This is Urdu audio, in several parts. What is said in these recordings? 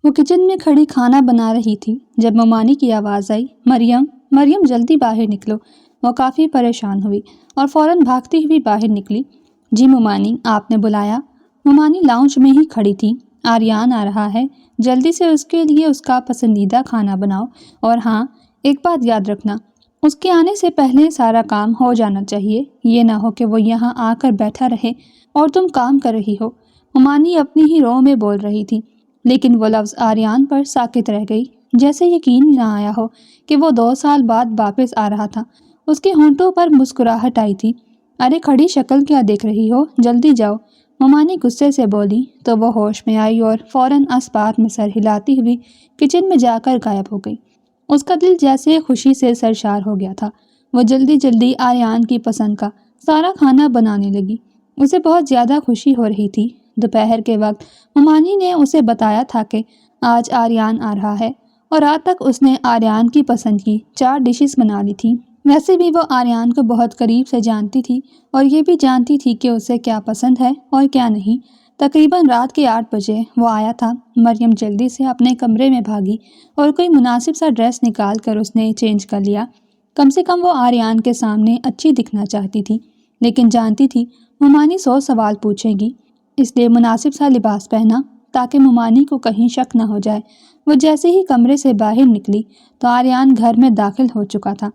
وہ کچن میں کھڑی کھانا بنا رہی تھی جب ممانی کی آواز آئی، مریم مریم جلدی باہر نکلو۔ وہ کافی پریشان ہوئی اور فوراً بھاگتی ہوئی باہر نکلی۔ جی ممانی، آپ نے بلایا؟ ممانی لاؤنج میں ہی کھڑی تھی۔ آریان آ رہا ہے، جلدی سے اس کے لیے اس کا پسندیدہ کھانا بناؤ، اور ہاں، ایک بات یاد رکھنا، اس کے آنے سے پہلے سارا کام ہو جانا چاہیے، یہ نہ ہو کہ وہ یہاں آ کر بیٹھا رہے اور تم کام کر رہی ہو۔ ممانی اپنی ہی رو میں بول رہی تھی، لیکن وہ لفظ آریان پر ساکت رہ گئی، جیسے یقین نہ آیا ہو کہ وہ 2 سال بعد واپس آ رہا تھا۔ اس کے ہونٹوں پر مسکراہٹ آئی تھی۔ ارے کھڑی شکل کیا دیکھ رہی ہو، جلدی جاؤ، ممانی غصے سے بولی تو وہ ہوش میں آئی اور فوراً اسبات میں سر ہلاتی ہوئی کچن میں جا کر غائب ہو گئی۔ اس کا دل جیسے خوشی سے سرشار ہو گیا تھا۔ وہ جلدی جلدی آریان کی پسند کا سارا کھانا بنانے لگی۔ اسے بہت زیادہ خوشی ہو رہی تھی۔ دوپہر کے وقت ممانی نے اسے بتایا تھا کہ آج آریان آ رہا ہے، اور رات تک اس نے آریان کی پسند کی 4 ڈشز بنا لی تھی۔ ویسے بھی وہ آریان کو بہت قریب سے جانتی تھی اور یہ بھی جانتی تھی کہ اسے کیا پسند ہے اور کیا نہیں۔ تقریباً رات کے 8 بجے وہ آیا تھا۔ مریم جلدی سے اپنے کمرے میں بھاگی اور کوئی مناسب سا ڈریس نکال کر اس نے چینج کر لیا۔ کم سے کم وہ آریان کے سامنے اچھی دکھنا چاہتی تھی، لیکن جانتی تھی ممانی 100 سوال پوچھے گی، اس لیے مناسب سا لباس پہنا تاکہ ممانی کو کہیں شک نہ ہو جائے۔ وہ جیسے ہی کمرے سے باہر نکلی تو آریان گھر میں داخل ہو چکا تھا۔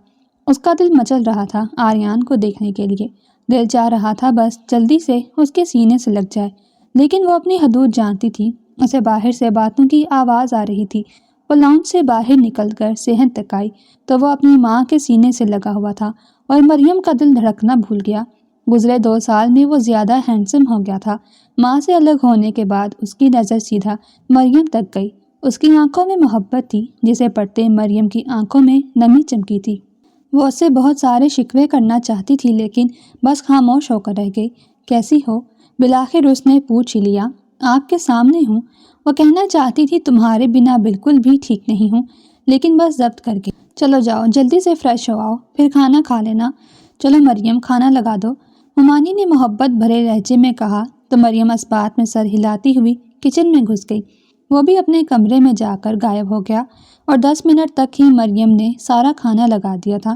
اس کا دل مچل رہا تھا آریان کو دیکھنے کے لیے۔ دل چاہ رہا تھا بس جلدی سے اس کے سینے سے لگ جائے، لیکن وہ اپنی حدود جانتی تھی۔ اسے باہر سے باتوں کی آواز آ رہی تھی۔ وہ لاؤنج سے باہر نکل کر صحن تک آئی تو وہ اپنی ماں کے سینے سے لگا ہوا تھا اور مریم کا دل دھڑکنا بھول گیا۔ گزرے 2 سال میں وہ زیادہ ہینڈسم ہو گیا تھا۔ ماں سے الگ ہونے کے بعد اس کی نظر سیدھا مریم تک گئی۔ اس کی آنکھوں میں محبت تھی جسے پڑھتے مریم کی آنکھوں میں نمی چمکی تھی۔ وہ اس سے بہت سارے شکوے کرنا چاہتی تھی، لیکن بس خاموش ہو کر رہ گئی۔ کیسی ہو؟ بالآخر اس نے پوچھ ہی لیا۔ آپ کے سامنے ہوں۔ وہ کہنا چاہتی تھی تمہارے بنا بالکل بھی ٹھیک نہیں ہوں، لیکن بس ضبط کر کے چلو جاؤ، جلدی سے فریش ہو آؤ، پھر کھانا کھا لینا۔ چلو مریم، کھانا لگا دو، ممانی نے محبت بھرے لہجے میں کہا تو مریم اسبات میں سر ہلاتی ہوئی کچن میں گھس گئی۔ وہ بھی اپنے کمرے میں جا کر غائب ہو گیا اور 10 منٹ تک ہی مریم نے سارا کھانا لگا دیا تھا۔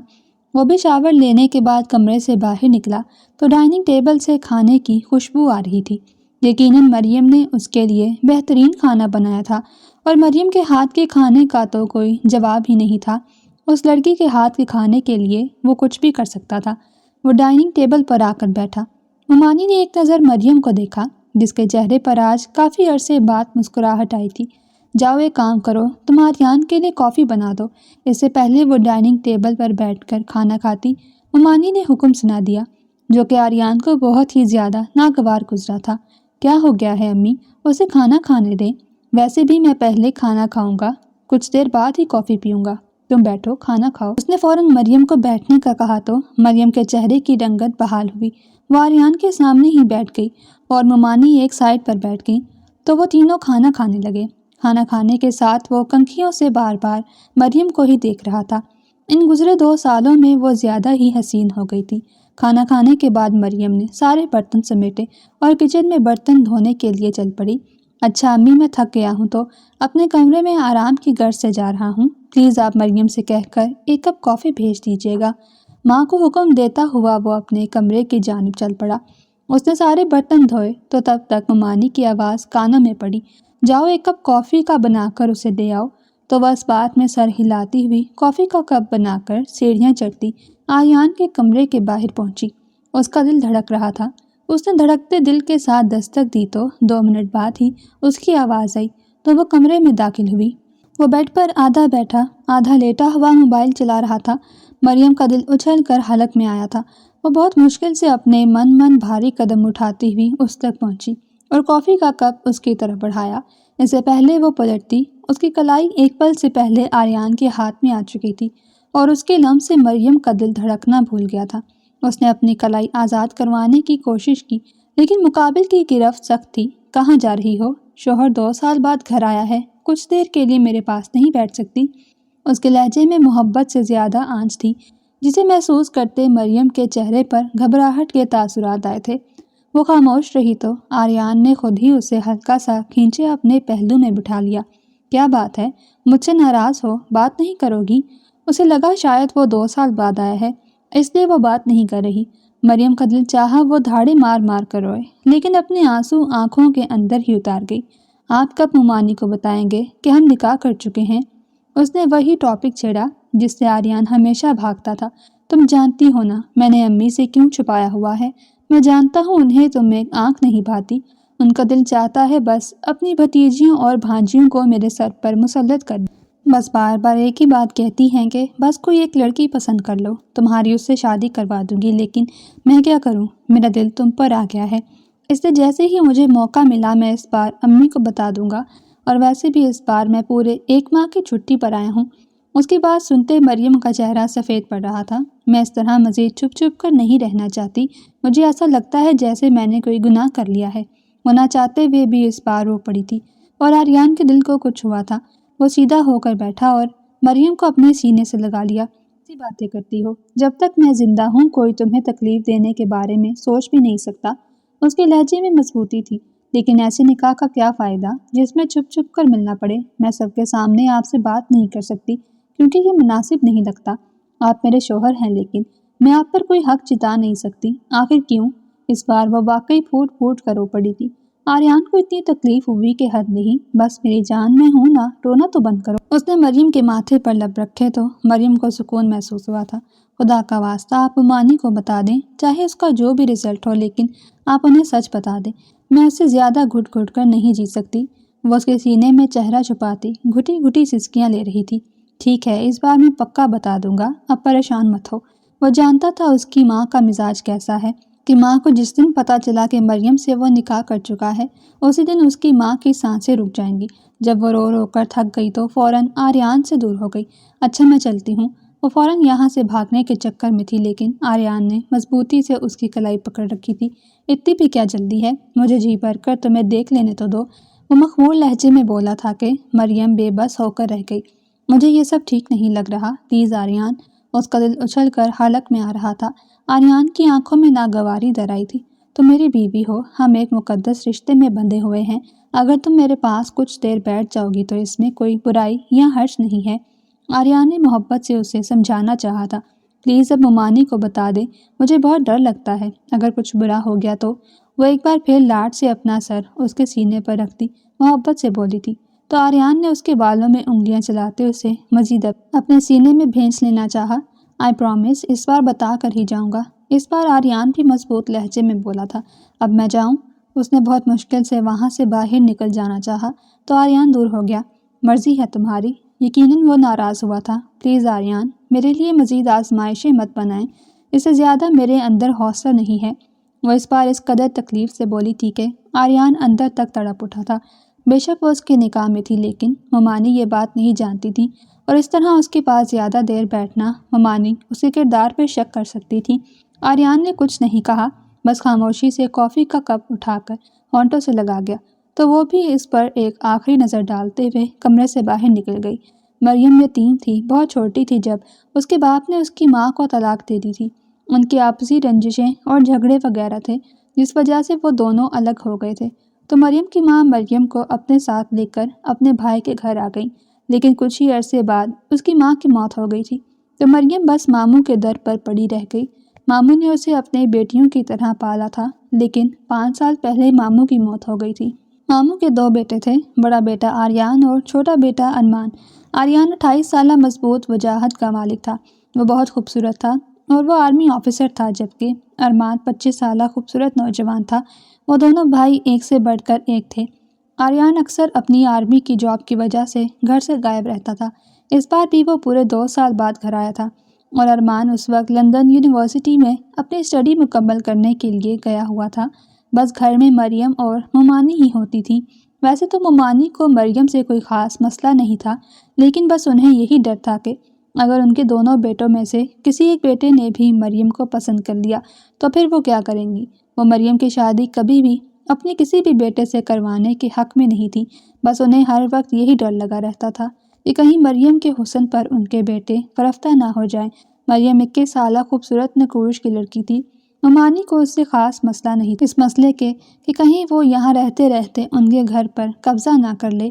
وہ بھی شاور لینے کے بعد کمرے سے باہر نکلا تو ڈائننگ ٹیبل سے کھانے کی خوشبو آ رہی تھی۔ یقیناً مریم نے اس کے لیے بہترین کھانا بنایا تھا، اور مریم کے ہاتھ کے کھانے کا تو کوئی جواب ہی نہیں تھا۔ اس لڑکی کے ہاتھ کے کھانے کے لیے وہ کچھ بھی کر سکتا تھا۔ وہ ڈائننگ ٹیبل پر آ کر بیٹھا۔ ممانی نے ایک نظر مریم کو دیکھا، جس کے چہرے پر آج کافی عرصے بعد مسکراہٹ آئی تھی۔ جاؤ ایک کام کرو، تم آریان کے لیے کافی بنا دو۔ اس سے پہلے وہ ڈائننگ ٹیبل پر بیٹھ کر کھانا کھاتی، ممانی نے حکم سنا دیا، جو کہ آریان کو بہت ہی زیادہ ناگوار گزرا تھا۔ کیا ہو گیا ہے امی؟ اسے کھانا کھانے دیں۔ ویسے بھی میں پہلے کھانا کھاؤں گا، کچھ دیر بعد ہی کافی پیوں گا، تم بیٹھو کھانا کھاؤ۔ اس نے فوراً مریم کو بیٹھنے کا کہا تو مریم کے چہرے کی رنگت بحال ہوئی۔ وہ آریان کے سامنے ہی بیٹھ گئی اور ممانی ایک سائڈ پر بیٹھ گئی تو وہ تینوں کھانا کھانے لگے۔ کھانا کھانے کے ساتھ وہ کنکھیوں سے بار بار مریم کو ہی دیکھ رہا تھا۔ ان گزرے 2 سالوں میں وہ زیادہ ہی حسین ہو گئی تھی۔ کھانا کھانے کے بعد مریم نے سارے برتن سمیٹے اور کچن میں برتن دھونے کے لیے چل پڑی۔ اچھا امی، میں تھک گیا ہوں تو اپنے کمرے میں آرام کی غرض سے جا رہا ہوں، پلیز آپ مریم سے کہہ کر ایک کپ کافی بھیج دیجیے گا۔ ماں کو حکم دیتا ہوا وہ اپنے کمرے کی جانب چل پڑا۔ اس نے سارے برتن دھوئے تو تب تک ممانی کی آواز کانوں میں پڑی، جاؤ ایک کپ کافی کا بنا کر اسے دے آؤ۔ تو وہ اس بات میں سر ہلاتی ہوئی کافی کا کپ بنا کر سیڑھیاں چڑھتی آریان کے کمرے کے باہر پہنچی۔ اس کا دل دھڑک رہا تھا۔ اس نے دھڑکتے دل کے ساتھ دستک دی تو 2 منٹ بعد ہی اس کی آواز آئی تو وہ کمرے میں داخل ہوئی۔ وہ بیڈ پر آدھا بیٹھا آدھا لیٹا ہوا موبائل چلا رہا تھا۔ مریم کا دل اچھل کر حلق میں آیا تھا۔ وہ بہت مشکل سے اپنے من بھاری قدم اٹھاتی ہوئی اس تک پہنچی اور کافی کا کپ اس کی طرف بڑھایا۔ اس سے پہلے وہ پلٹتی، اس کی کلائی ایک پل سے پہلے آریان کے ہاتھ میں آ چکی تھی اور اس کے لمس سے مریم کا دل دھڑکنا بھول گیا تھا۔ اس نے اپنی کلائی آزاد کروانے کی کوشش کی، لیکن مقابل کی گرفت سخت تھی۔ کہاں جا رہی ہو؟ شوہر 2 سال بعد گھر آیا ہے، کچھ دیر کے لیے میرے پاس نہیں بیٹھ سکتی؟ اس کے لہجے میں محبت سے زیادہ آنچ تھی، جسے محسوس کرتے مریم کے چہرے پر گھبراہٹ کے تاثرات آئے تھے۔ وہ خاموش رہی تو آریان نے خود ہی اسے ہلکا سا کھینچے اپنے پہلو میں بٹھا لیا۔ کیا بات ہے؟ مجھ سے ناراض ہو؟ بات نہیں کرو گی؟ اسے لگا شاید وہ 2 سال بعد آیا ہے اس لیے وہ بات نہیں کر رہی۔ مریم کا دل چاہا وہ دھاڑے مار مار کر روئے، لیکن اپنے آنسو آنکھوں کے اندر ہی اتار گئی۔ آپ کب ممانی کو بتائیں گے کہ ہم نکاح کر چکے ہیں؟ اس نے وہی ٹاپک چھیڑا جس سے آریان ہمیشہ بھاگتا تھا۔ تم جانتی ہو نا میں نے امی سے کیوں چھپایا ہوا ہے؟ میں جانتا ہوں انہیں تم میں آنکھ نہیں بھاتی۔ ان کا دل چاہتا ہے بس اپنی بھتیجیوں اور بھانجیوں کو میرے سر پر مسلط کر دیں۔ بس بار بار ایک ہی بات کہتی ہیں کہ بس کوئی ایک لڑکی پسند کر لو، تمہاری اس سے شادی کروا دوں گی، لیکن میں کیا کروں؟ میرا دل تم پر آ گیا ہے، اس لیے جیسے ہی مجھے موقع ملا میں اس بار امی کو بتا دوں گا، اور ویسے بھی اس بار میں پورے 1 ماہ کی چھٹی پر آیا ہوں۔ اس کی بات سنتے مریم کا چہرہ سفید پڑ رہا تھا۔ میں اس طرح مزید چھپ چھپ کر نہیں رہنا چاہتی، مجھے ایسا لگتا ہے جیسے میں نے کوئی گناہ کر لیا ہے۔ وہ نہ چاہتے ہوئے بھی اس بار رو پڑی تھی، اور آریان کے دل کو کچھ ہوا تھا۔ وہ سیدھا ہو کر بیٹھا اور مریم کو اپنے سینے سے لگا لیا۔ ایسی باتیں کرتی ہو، جب تک میں زندہ ہوں کوئی تمہیں تکلیف دینے کے بارے میں سوچ بھی نہیں سکتا۔ اس کے لہجے میں مضبوطی تھی۔ لیکن ایسے نکاح کا کیا فائدہ جس میں چھپ چھپ کر ملنا پڑے؟ میں سب کے سامنے آپ سے بات نہیں کر سکتی کیونکہ یہ مناسب نہیں لگتا۔ آپ میرے شوہر ہیں، لیکن میں آپ پر کوئی حق جتا نہیں سکتی۔ آخر کیوں؟ اس بار وہ واقعی پھوٹ پھوٹ کر رو پڑی تھی۔ آریان کو اتنی تکلیف ہوئی کہ حد نہیں۔ بس میری جان، میں ہوں نا، رونا تو بند کرو۔ اس نے مریم کے ماتھے پر لب رکھے تو مریم کو سکون محسوس ہوا تھا۔ خدا کا واسطہ آپ ممانی کو بتا دیں، چاہے اس کا جو بھی رزلٹ ہو، لیکن آپ انہیں سچ بتا دیں۔ میں اس سے زیادہ گھٹ گھٹ کر نہیں جی سکتی۔ وہ اس کے سینے میں چہرہ چھپاتی گھٹی گھٹی سسکیاں لے رہی تھی۔ ٹھیک ہے، اس بار میں پکا بتا دوں گا، اب پریشان مت ہو۔ وہ جانتا تھا اس کی ماں کا مزاج کیسا ہے، کہ ماں کو جس دن پتہ چلا کہ مریم سے وہ نکاح کر چکا ہے، اسی دن اس کی ماں کی سانسیں رک جائیں گی۔ جب وہ رو رو کر تھک گئی تو فوراً آریان سے دور ہو گئی۔ اچھا میں چلتی ہوں۔ وہ فوراً یہاں سے بھاگنے کے چکر میں تھی، لیکن آریان نے مضبوطی سے اس کی کلائی پکڑ رکھی تھی۔ اتنی بھی کیا جلدی ہے؟ مجھے جی بھر کر تمہیں دیکھ لینے تو دو۔ وہ مخمور لہجے میں بولا تھا کہ مریم بے بس ہو کر رہ گئی۔ مجھے یہ سب ٹھیک نہیں لگ رہا، پلیز آریان۔ اس کا دل اچھل کر حلق میں آ رہا تھا۔ آریان کی آنکھوں میں ناگواری در آئی تھی۔ تم میری بیوی ہو، ہم ایک مقدس رشتے میں بندھے ہوئے ہیں۔ اگر تم میرے پاس کچھ دیر بیٹھ جاؤ گی تو اس میں کوئی برائی یا حرج نہیں ہے۔ آریان نے محبت سے اسے سمجھانا چاہا تھا۔ پلیز اب ممانی کو بتا دے، مجھے بہت ڈر لگتا ہے اگر کچھ برا ہو گیا تو۔ وہ ایک بار پھر لاڈ سے اپنا سر اس کے سینے پر رکھتی محبت سے بولی تھی، تو آریان نے اس کے بالوں میں انگلیاں چلاتے اسے مزید اپنے سینے میں بھینچ لینا چاہا۔ آئی پرومس، اس بار بتا کر ہی جاؤں گا۔ اس بار آریان بھی مضبوط لہجے میں بولا تھا۔ اب میں جاؤں؟ اس نے بہت مشکل سے وہاں سے باہر نکل جانا چاہا تو آریان دور ہو گیا۔ مرضی ہے تمہاری۔ یقیناً وہ ناراض ہوا تھا۔ پلیز آریان، میرے لیے مزید آزمائشیں مت بنائیں، اس سے زیادہ میرے اندر حوصلہ نہیں ہے۔ وہ اس بار اس قدر تکلیف سے بولی تھی کہ آریان اندر تک تڑپ اٹھا تھا۔ بے شک وہ اس کے نکاح میں تھی، لیکن ممانی یہ بات نہیں جانتی تھی، اور اس طرح اس کے پاس زیادہ دیر بیٹھنا ممانی اس کے کردار پہ شک کر سکتی تھی۔ آریان نے کچھ نہیں کہا، بس خاموشی سے کافی کا کپ اٹھا کر ہونٹوں سے لگا گیا، تو وہ بھی اس پر ایک آخری نظر ڈالتے ہوئے کمرے سے باہر نکل گئی۔ مریم یتیم تھی، بہت چھوٹی تھی جب اس کے باپ نے اس کی ماں کو طلاق دے دی تھی۔ ان کی آپسی رنجشیں اور جھگڑے وغیرہ تھے جس وجہ سے وہ دونوں الگ ہو گئے تھے، تو مریم کی ماں مریم کو اپنے ساتھ لے کر اپنے بھائی کے گھر آ گئی، لیکن کچھ ہی عرصے بعد اس کی ماں کی موت ہو گئی تھی، تو مریم بس ماموں کے در پر پڑی رہ گئی۔ ماموں نے اسے اپنے بیٹیوں کی طرح پالا تھا، لیکن 5 سال پہلے ماموں کی موت ہو گئی تھی۔ ماموں کے 2 بیٹے تھے، بڑا بیٹا آریان اور چھوٹا بیٹا ارمان۔ آریان 28 سالہ مضبوط وجاہت کا مالک تھا، وہ بہت خوبصورت تھا اور وہ آرمی آفیسر تھا، جبکہ ارمان 25 سالہ خوبصورت نوجوان تھا۔ وہ دونوں بھائی ایک سے بڑھ کر ایک تھے۔ آریان اکثر اپنی آرمی کی جاب کی وجہ سے گھر سے غائب رہتا تھا۔ اس بار بھی وہ پورے 2 سال بعد گھر آیا تھا، اور ارمان اس وقت لندن یونیورسٹی میں اپنی اسٹڈی مکمل کرنے کے لیے گیا ہوا تھا۔ بس گھر میں مریم اور ممانی ہی ہوتی تھی۔ ویسے تو ممانی کو مریم سے کوئی خاص مسئلہ نہیں تھا، لیکن بس انہیں یہی ڈر تھا کہ اگر ان کے دونوں بیٹوں میں سے کسی ایک بیٹے نے بھی مریم کو پسند کر لیا تو پھر وہ کیا کریں گی۔ وہ مریم کی شادی کبھی بھی اپنے کسی بھی بیٹے سے کروانے کے حق میں نہیں تھی۔ بس انہیں ہر وقت یہی ڈر لگا رہتا تھا کہ کہیں مریم کے حسن پر ان کے بیٹے فرفتہ نہ ہو جائیں۔ مریم 21 سالہ خوبصورت نقوش کی لڑکی تھی۔ ممانی کو اس سے خاص مسئلہ نہیں تھا، اس مسئلے کے کہ کہیں وہ یہاں رہتے رہتے ان کے گھر پر قبضہ نہ کر لے۔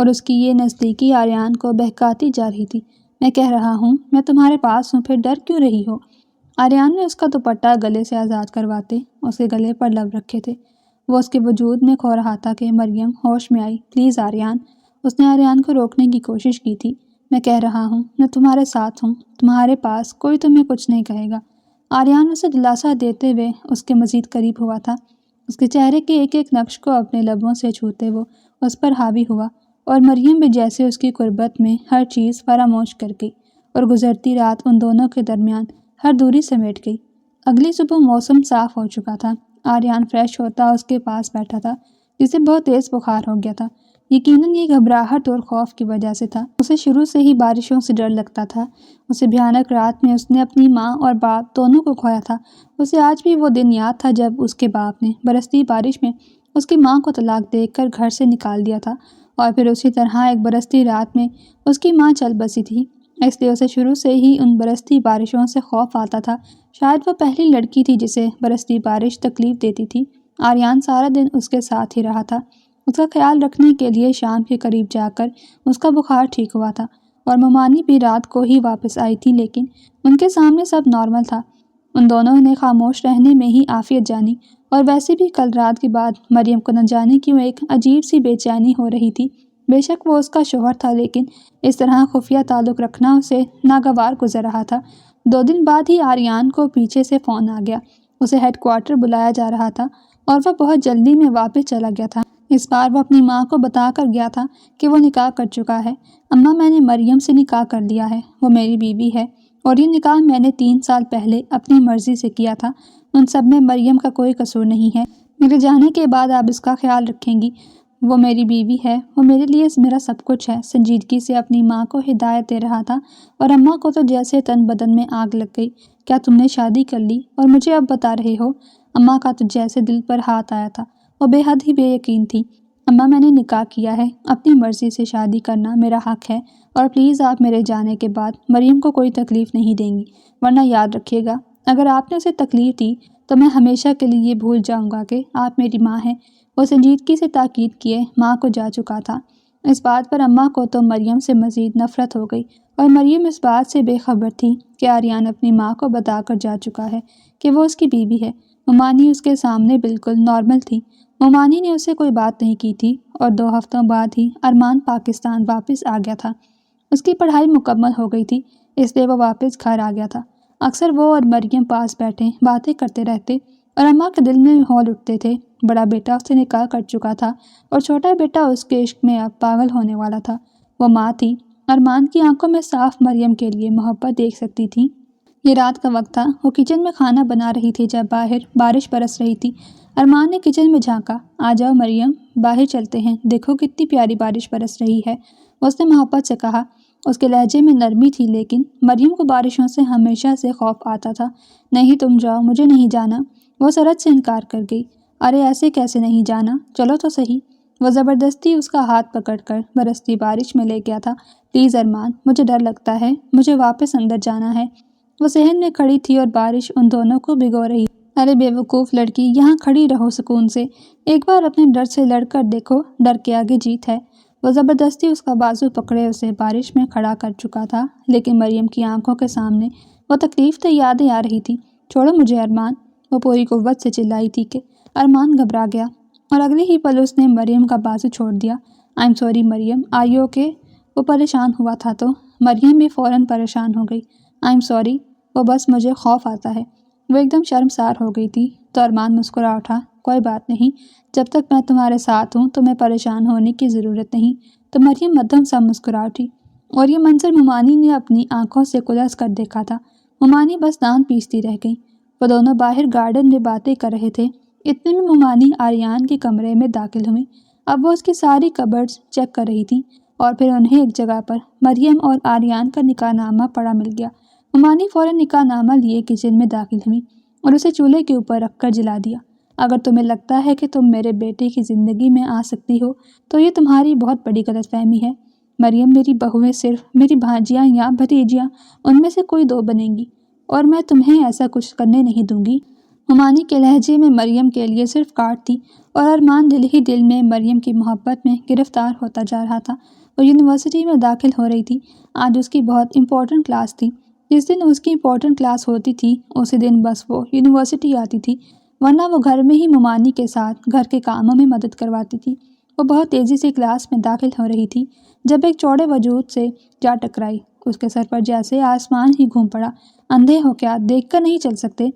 اور اس کی یہ نزدیکی آریان کو بہکاتی جا رہی تھی۔ میں کہہ رہا ہوں میں تمہارے پاس ہوں، پھر ڈر کیوں رہی ہو؟ آریان نے اس کا دوپٹہ گلے سے آزاد کرواتے اس کے گلے پر لب رکھے تھے۔ وہ اس کے وجود میں کھو رہا تھا کہ مریم ہوش میں آئی۔ پلیز آریان، اس نے آریان کو روکنے کی کوشش کی تھی۔ میں کہہ رہا ہوں میں تمہارے ساتھ ہوں، تمہارے پاس کوئی تمہیں کچھ نہیں کہے گا۔ آریان اسے دلاسا دیتے ہوئے اس کے مزید قریب ہوا تھا۔ اس کے چہرے کے ایک ایک نقش کو اپنے لبوں سے چھوتے وہ اس پر حاوی ہوا، اور مریم بھی جیسے اس کی قربت میں ہر چیز فراموش کر گئی اور گزرتی رات ان دونوں کے درمیان ہر دوری سمیٹ گئی۔ اگلی صبح موسم صاف ہو چکا تھا۔ آریان فریش ہوتا اس کے پاس بیٹھا تھا، جسے بہت تیز بخار ہو گیا تھا۔ یقیناً یہ گھبراہٹ اور خوف کی وجہ سے تھا۔ اسے شروع سے ہی بارشوں سے ڈر لگتا تھا۔ اسے بھیانک رات میں اس نے اپنی ماں اور باپ دونوں کو کھویا تھا۔ اسے آج بھی وہ دن یاد تھا جب اس کے باپ نے برستی بارش میں اس کی ماں کو طلاق دے کر گھر سے نکال دیا تھا، اور پھر اسی طرح ایک برستی رات میں اس کی ماں چل بسی تھی۔ اس لیے اسے شروع سے ہی ان برستی بارشوں سے خوف آتا تھا۔ شاید وہ پہلی لڑکی تھی جسے برستی بارش تکلیف دیتی تھی۔ آریان سارا دن اس کے ساتھ ہی رہا تھا، اس کا خیال رکھنے کے لیے شام کے قریب جا کر اس کا بخار ٹھیک ہوا تھا، اور ممانی بھی رات کو ہی واپس آئی تھی، لیکن ان کے سامنے سب نارمل تھا۔ ان دونوں نے خاموش رہنے میں ہی عافیت جانی، اور ویسے بھی کل رات کے بعد مریم کو نہ جانے کیوں ایک عجیب سی بے چینی ہو رہی تھی۔ بے شک وہ اس کا شوہر تھا، لیکن اس طرح خفیہ تعلق رکھنا اسے ناگوار گزر رہا تھا۔ 2 دن بعد ہی آریان کو پیچھے سے فون آ گیا۔ اسے ہیڈ کوارٹر بلایا جا رہا تھا، اور وہ بہت جلدی میں واپس چلا گیا تھا۔ اس بار وہ اپنی ماں کو بتا کر گیا تھا کہ وہ نکاح کر چکا ہے۔ اماں، میں نے مریم سے نکاح کر لیا ہے، وہ میری بیوی ہے، اور یہ نکاح میں نے 3 سال پہلے اپنی مرضی سے کیا تھا۔ ان سب میں مریم کا کوئی قصور نہیں ہے۔ میرے جانے کے بعد آپ اس کا خیال رکھیں گی۔ وہ میری بیوی ہے، وہ میرے لیے میرا سب کچھ ہے۔ سنجیدگی سے اپنی ماں کو ہدایت دے رہا تھا، اور اماں کو تو جیسے تن بدن میں آگ لگ گئی۔ کیا تم نے شادی کر لی اور مجھے اب بتا رہے ہو؟ اماں کا تو جیسے دل پر ہاتھ آیا تھا، وہ بے حد ہی بے یقین تھی۔ اماں، میں نے نکاح کیا ہے، اپنی مرضی سے شادی کرنا میرا حق ہے، اور پلیز آپ میرے جانے کے بعد مریم کو کوئی تکلیف نہیں دیں گی، ورنہ یاد رکھیے گا اگر آپ نے اسے تکلیف دی تو میں ہمیشہ کے لیے یہ بھول جاؤں گا کہ آپ میری ماں ہیں۔ وہ سنجیدگی سے تاکید کیے ماں کو جا چکا تھا۔ اس بات پر اماں کو تو مریم سے مزید نفرت ہو گئی، اور مریم اس بات سے بے خبر تھی کہ آریان اپنی ماں کو بتا کر جا چکا ہے کہ وہ اس کی بیوی ہے۔ ممانی اس کے سامنے بالکل نارمل تھی۔ ممانی نے اسے کوئی بات نہیں کی تھی، اور 2 ہفتوں بعد ہی ارمان پاکستان واپس آ گیا تھا۔ اس کی پڑھائی مکمل ہو گئی تھی، اس لیے وہ واپس گھر آ گیا تھا۔ اکثر وہ اور مریم پاس بیٹھے باتیں کرتے رہتے، اور اماں کے دل میں ہول اٹھتے تھے۔ بڑا بیٹا اس سے نکاح کر چکا تھا، اور چھوٹا بیٹا اس کے عشق میں اب پاگل ہونے والا تھا۔ وہ ماں تھی، ارمان کی آنکھوں میں صاف مریم کے لیے محبت دیکھ سکتی تھی۔ یہ رات کا وقت تھا، وہ کچن میں کھانا بنا رہی تھی جب باہر بارش برس رہی تھی۔ ارمان نے کچن میں جھانکا۔ آ جاؤ مریم، باہر چلتے ہیں، دیکھو کتنی پیاری بارش برس رہی ہے، اس نے محبت سے کہا۔ اس کے لہجے میں نرمی تھی، لیکن مریم کو بارشوں سے ہمیشہ سے خوف آتا تھا۔ نہیں تم جاؤ، مجھے نہیں جانا، وہ سرد سے انکار کر گئی۔ ارے ایسے کیسے نہیں جانا، چلو تو صحیح۔ وہ زبردستی اس کا ہاتھ پکڑ کر برستی بارش میں لے گیا تھا۔ پلیز ارمان، مجھے ڈر لگتا ہے، مجھے واپس اندر جانا ہے۔ وہ صحن میں کھڑی تھی اور بارش ان دونوں کو بھگو رہی۔ ارے بے وقوف لڑکی، یہاں کھڑی رہو سکون سے، ایک بار اپنے ڈر سے لڑ کر دیکھو، ڈر کے آگے جیت ہے۔ وہ زبردستی اس کا بازو پکڑے اسے بارش میں کھڑا کر چکا تھا، لیکن مریم کی آنکھوں کے سامنے وہ تکلیف دہ یادیں آ رہی تھی۔ چھوڑو مجھے ارمان، وہ پوری قوت سے چلائی تھی کہ ارمان گھبرا گیا، اور اگلے ہی پل اس نے مریم کا بازو چھوڑ دیا۔ I am sorry Maryam, are you okay? وہ پریشان ہوا تھا تو مریم بھی فوراً پریشان ہو گئی۔ آئی ایم سوری، وہ بس مجھے خوف آتا ہے۔ وہ ایک دم شرمسار ہو گئی تھی، تو ارمان مسکرا اٹھا۔ کوئی بات نہیں، جب تک میں تمہارے ساتھ ہوں تمہیں پریشان ہونے کی ضرورت نہیں۔ تو مریم مدھم سا مسکرا اٹھی، اور یہ منظر ممانی نے اپنی آنکھوں سے کلس کر دیکھا تھا۔ ممانی بس دان پیستی رہ گئی۔ وہ دونوں باہر گارڈن میں باتیں کر رہے تھے، اتنے میں ممانی آریان کے کمرے میں داخل ہوئی۔ اب وہ اس کی ساری کبرڈز چیک کر رہی تھی، اور پھر انہیں ایک جگہ پر مریم اور آریان کا نکاح نامہ پڑا مل گیا۔ ممانی فوراً نکاح نامہ لیے کچن میں داخل ہوئی، اور اسے چولہے کے اوپر رکھ کر جلا دیا۔ اگر تمہیں لگتا ہے کہ تم میرے بیٹے کی زندگی میں آ سکتی ہو تو یہ تمہاری بہت بڑی غلط فہمی ہے۔ مریم میری بہویں صرف میری بھانجیاں یا بھتیجیاں، ان میں سے کوئی 2 بنیں گی، اور میں تمہیں ایسا کچھ کرنے نہیں دوں گی۔ ممانی کے لہجے میں مریم کے لیے صرف کاٹ تھی اور ارمان دل ہی دل میں مریم کی محبت میں گرفتار ہوتا جا رہا تھا۔ وہ یونیورسٹی میں داخل ہو رہی تھی۔ آج اس کی بہت امپورٹنٹ کلاس تھی۔ جس دن اس کی امپورٹنٹ کلاس ہوتی تھی اسی دن بس وہ یونیورسٹی آتی تھی، ورنہ وہ گھر میں ہی ممانی کے ساتھ گھر کے کاموں میں مدد کرواتی تھی۔ وہ بہت تیزی سے کلاس میں داخل ہو رہی تھی جب ایک چوڑے وجود سے جا ٹکرائی۔ اس کے سر پر جیسے آسمان ہی گھوم پڑا۔ اندھے ہو کیا دیکھ کر نہیں چل سکتے؟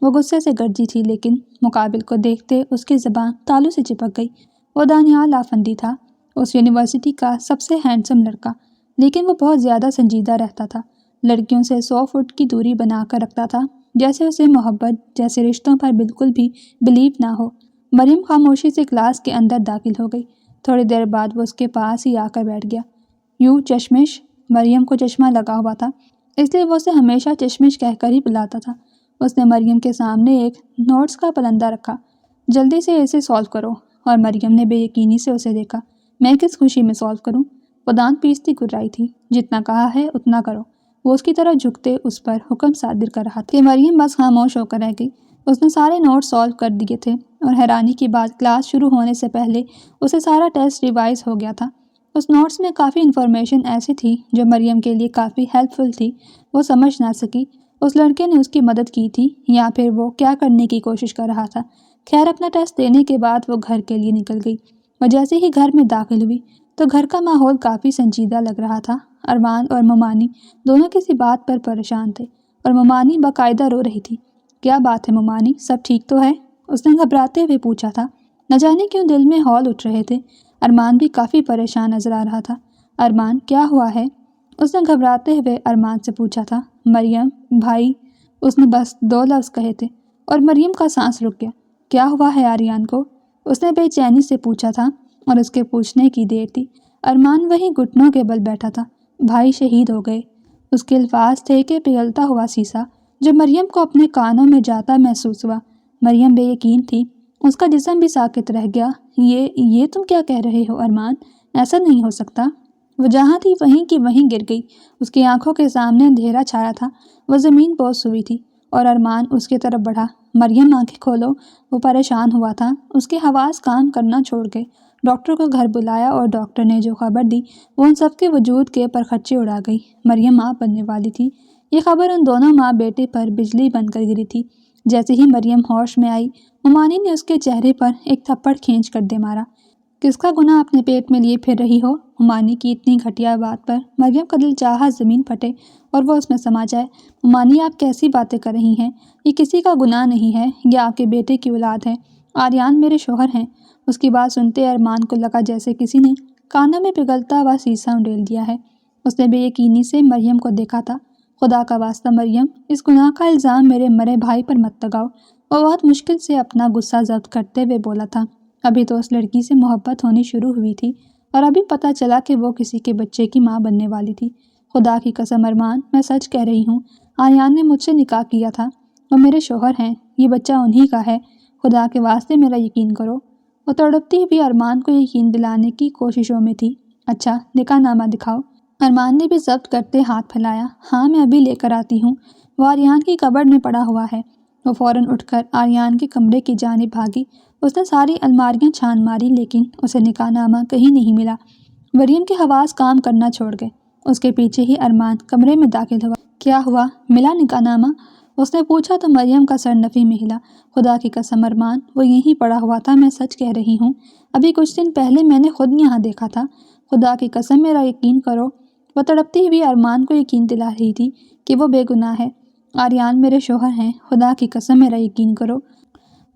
وہ غصے سے گرجی تھی، لیکن مقابل کو دیکھتے اس کی زبان تالو سے چپک گئی۔ وہ دانیال آفندی تھا، اس یونیورسٹی کا سب سے ہینڈسم لڑکا، لیکن وہ بہت زیادہ سنجیدہ رہتا تھا۔ لڑکیوں سے 100 فٹ کی دوری بنا کر رکھتا تھا، جیسے اسے محبت جیسے رشتوں پر بالکل بھی بلیو نہ ہو۔ مریم خاموشی سے کلاس کے اندر داخل ہو گئی۔ تھوڑی دیر بعد وہ اس کے پاس ہی آ کر بیٹھ گیا۔ یوں چشمش؟ مریم کو چشمہ لگا ہوا تھا، اس لیے وہ اسے ہمیشہ چشمش کہہ کر ہی بلاتا تھا۔ اس نے مریم کے سامنے ایک نوٹس کا پلندہ رکھا۔ جلدی سے اسے سالو کرو۔ اور مریم نے بے یقینی سے اسے دیکھا۔ میں کس خوشی میں سالو کروں؟ وہ دانت پیستی گرائی تھی۔ جتنا کہا ہے اتنا کرو۔ وہ اس کی طرف جھکتے اس پر حکم صادر کر رہا تھا کہ مریم بس خاموش ہو کر رہ گئی۔ اس نے سارے نوٹس سالو کر دیے تھے اور حیرانی کی بات کلاس شروع ہونے سے پہلے اسے سارا ٹیسٹ ریوائز ہو گیا تھا۔ اس نوٹس میں کافی انفارمیشن ایسی تھی جو مریم کے لیے کافی ہیلپ فل تھی۔ وہ سمجھ نہ سکی اس لڑکے نے اس کی مدد کی تھی یا پھر وہ کیا کرنے کی کوشش کر رہا تھا۔ خیر، اپنا ٹیسٹ دینے کے بعد وہ گھر کے لیے نکل گئی۔ وہ جیسے ہی گھر میں داخل ہوئی تو گھر کا ماحول کافی سنجیدہ لگ رہا تھا۔ ارمان اور ممانی دونوں کسی بات پر پریشان تھے اور ممانی باقاعدہ رو رہی تھی۔ کیا بات ہے ممانی، سب ٹھیک تو ہے؟ اس نے گھبراتے ہوئے پوچھا تھا۔ نہ جانے کیوں دل میں ہول اٹھ رہے تھے۔ ارمان بھی کافی پریشان نظر آ رہا تھا۔ ارمان، کیا ہوا ہے؟ اس نے گھبراتے ہوئے ارمان سے پوچھا تھا۔ مریم، بھائی، اس نے بس 2 لفظ کہے تھے اور مریم کا سانس رک گیا۔ کیا ہوا ہے آریان کو؟ اس نے بے چینی سے پوچھا تھا اور اس کے پوچھنے کی دیر تھی ارمان وہیں گھٹنوں کے بل بیٹھا تھا۔ بھائی شہید ہو گئے۔ اس کے الفاظ تھے کہ پگھلتا ہوا سیسا جو مریم کو اپنے کانوں میں جاتا محسوس ہوا۔ مریم بے یقین تھی، اس کا جسم بھی ساکت رہ گیا۔ یہ تم کیا کہہ رہے ہو ارمان؟ ایسا نہیں ہو سکتا۔ وہ جہاں تھی وہیں کی وہیں گر گئی۔ اس کی آنکھوں کے سامنے اندھیرا چھایا تھا۔ وہ زمین بوس ہوئی تھی اور ارمان اس کی طرف بڑھا۔ مریم، آنکھیں کھولو۔ وہ پریشان ہوا تھا، اس کے حواس کام کرنا چھوڑ گئے۔ ڈاکٹر کو گھر بلایا اور ڈاکٹر نے جو خبر دی وہ ان سب کے وجود کے پرخچے اڑا گئی۔ مریم ماں بننے والی تھی۔ یہ خبر ان دونوں ماں بیٹے پر بجلی بن کر گری تھی۔ جیسے ہی مریم ہوش میں آئی، ممانی نے اس کے چہرے پر ایک تھپڑ کھینچ کر دے مارا۔ کس کا گناہ اپنے پیٹ میں لیے پھر رہی ہو؟ ممانی کی اتنی گھٹیا بات پر مریم کا دل چاہا زمین پھٹے اور وہ اس میں سما جائے۔ ممانی، آپ کیسی باتیں کر رہی ہیں؟ یہ کسی کا گناہ نہیں ہے، یہ آپ کے بیٹے کی اولاد ہے۔ آریان میرے شوہر ہیں۔ اس کی بات سنتے ارمان کو لگا جیسے کسی نے کانوں میں پگھلتا ہوا سیسا انڈیل دیا ہے۔ اس نے بے یقینی سے مریم کو دیکھا تھا۔ خدا کا واسطہ مریم، اس گناہ کا الزام میرے مرے بھائی پر مت لگاؤ۔ وہ بہت مشکل سے اپنا غصہ ضبط کرتے ہوئے بولا تھا۔ ابھی تو اس لڑکی سے محبت ہونی شروع ہوئی تھی اور ابھی پتہ چلا کہ وہ کسی کے بچے کی ماں بننے والی تھی۔ خدا کی قسم ارمان، میں سچ کہہ رہی ہوں، آریان نے مجھ سے نکاح کیا تھا۔ وہ میرے شوہر ہیں، یہ بچہ انہی کا ہے۔ خدا کے واسطے میرا یقین کرو۔ وہ تڑپتی بھی ارمان کو یقین دلانے کی کوششوں میں تھی۔ اچھا، نکاح نامہ دکھاؤ۔ ارمان نے بھی ضبط کرتے ہاتھ پھیلایا۔ ہاں، میں ابھی لے کر آتی ہوں۔ وہ آریان کی کبرڈ میں پڑا ہوا ہے۔ وہ فوراً اٹھ کر آریان کے کمرے کی جانب بھاگی۔ اس نے ساری الماریاں چھان ماری لیکن اسے نکاح نامہ کہیں نہیں ملا۔ مریم کے حواس کام کرنا چھوڑ گئے۔ اس کے پیچھے ہی ارمان کمرے میں داخل ہوا۔ کیا ہوا؟ ملا نکاح نامہ؟ اس نے پوچھا تو مریم کا سر نفی میں ہلا۔ خدا کی قسم ارمان، وہ یہیں پڑا ہوا تھا، میں سچ کہہ رہی ہوں۔ ابھی کچھ دن پہلے میں نے خود یہاں دیکھا تھا۔ خدا کی قسم میرا یقین کرو۔ وہ تڑپتی ہوئی ارمان کو یقین دلا رہی تھی کہ وہ بے گناہ ہے۔ آریان میرے شوہر ہیں، خدا کی قسم میرا یقین کرو۔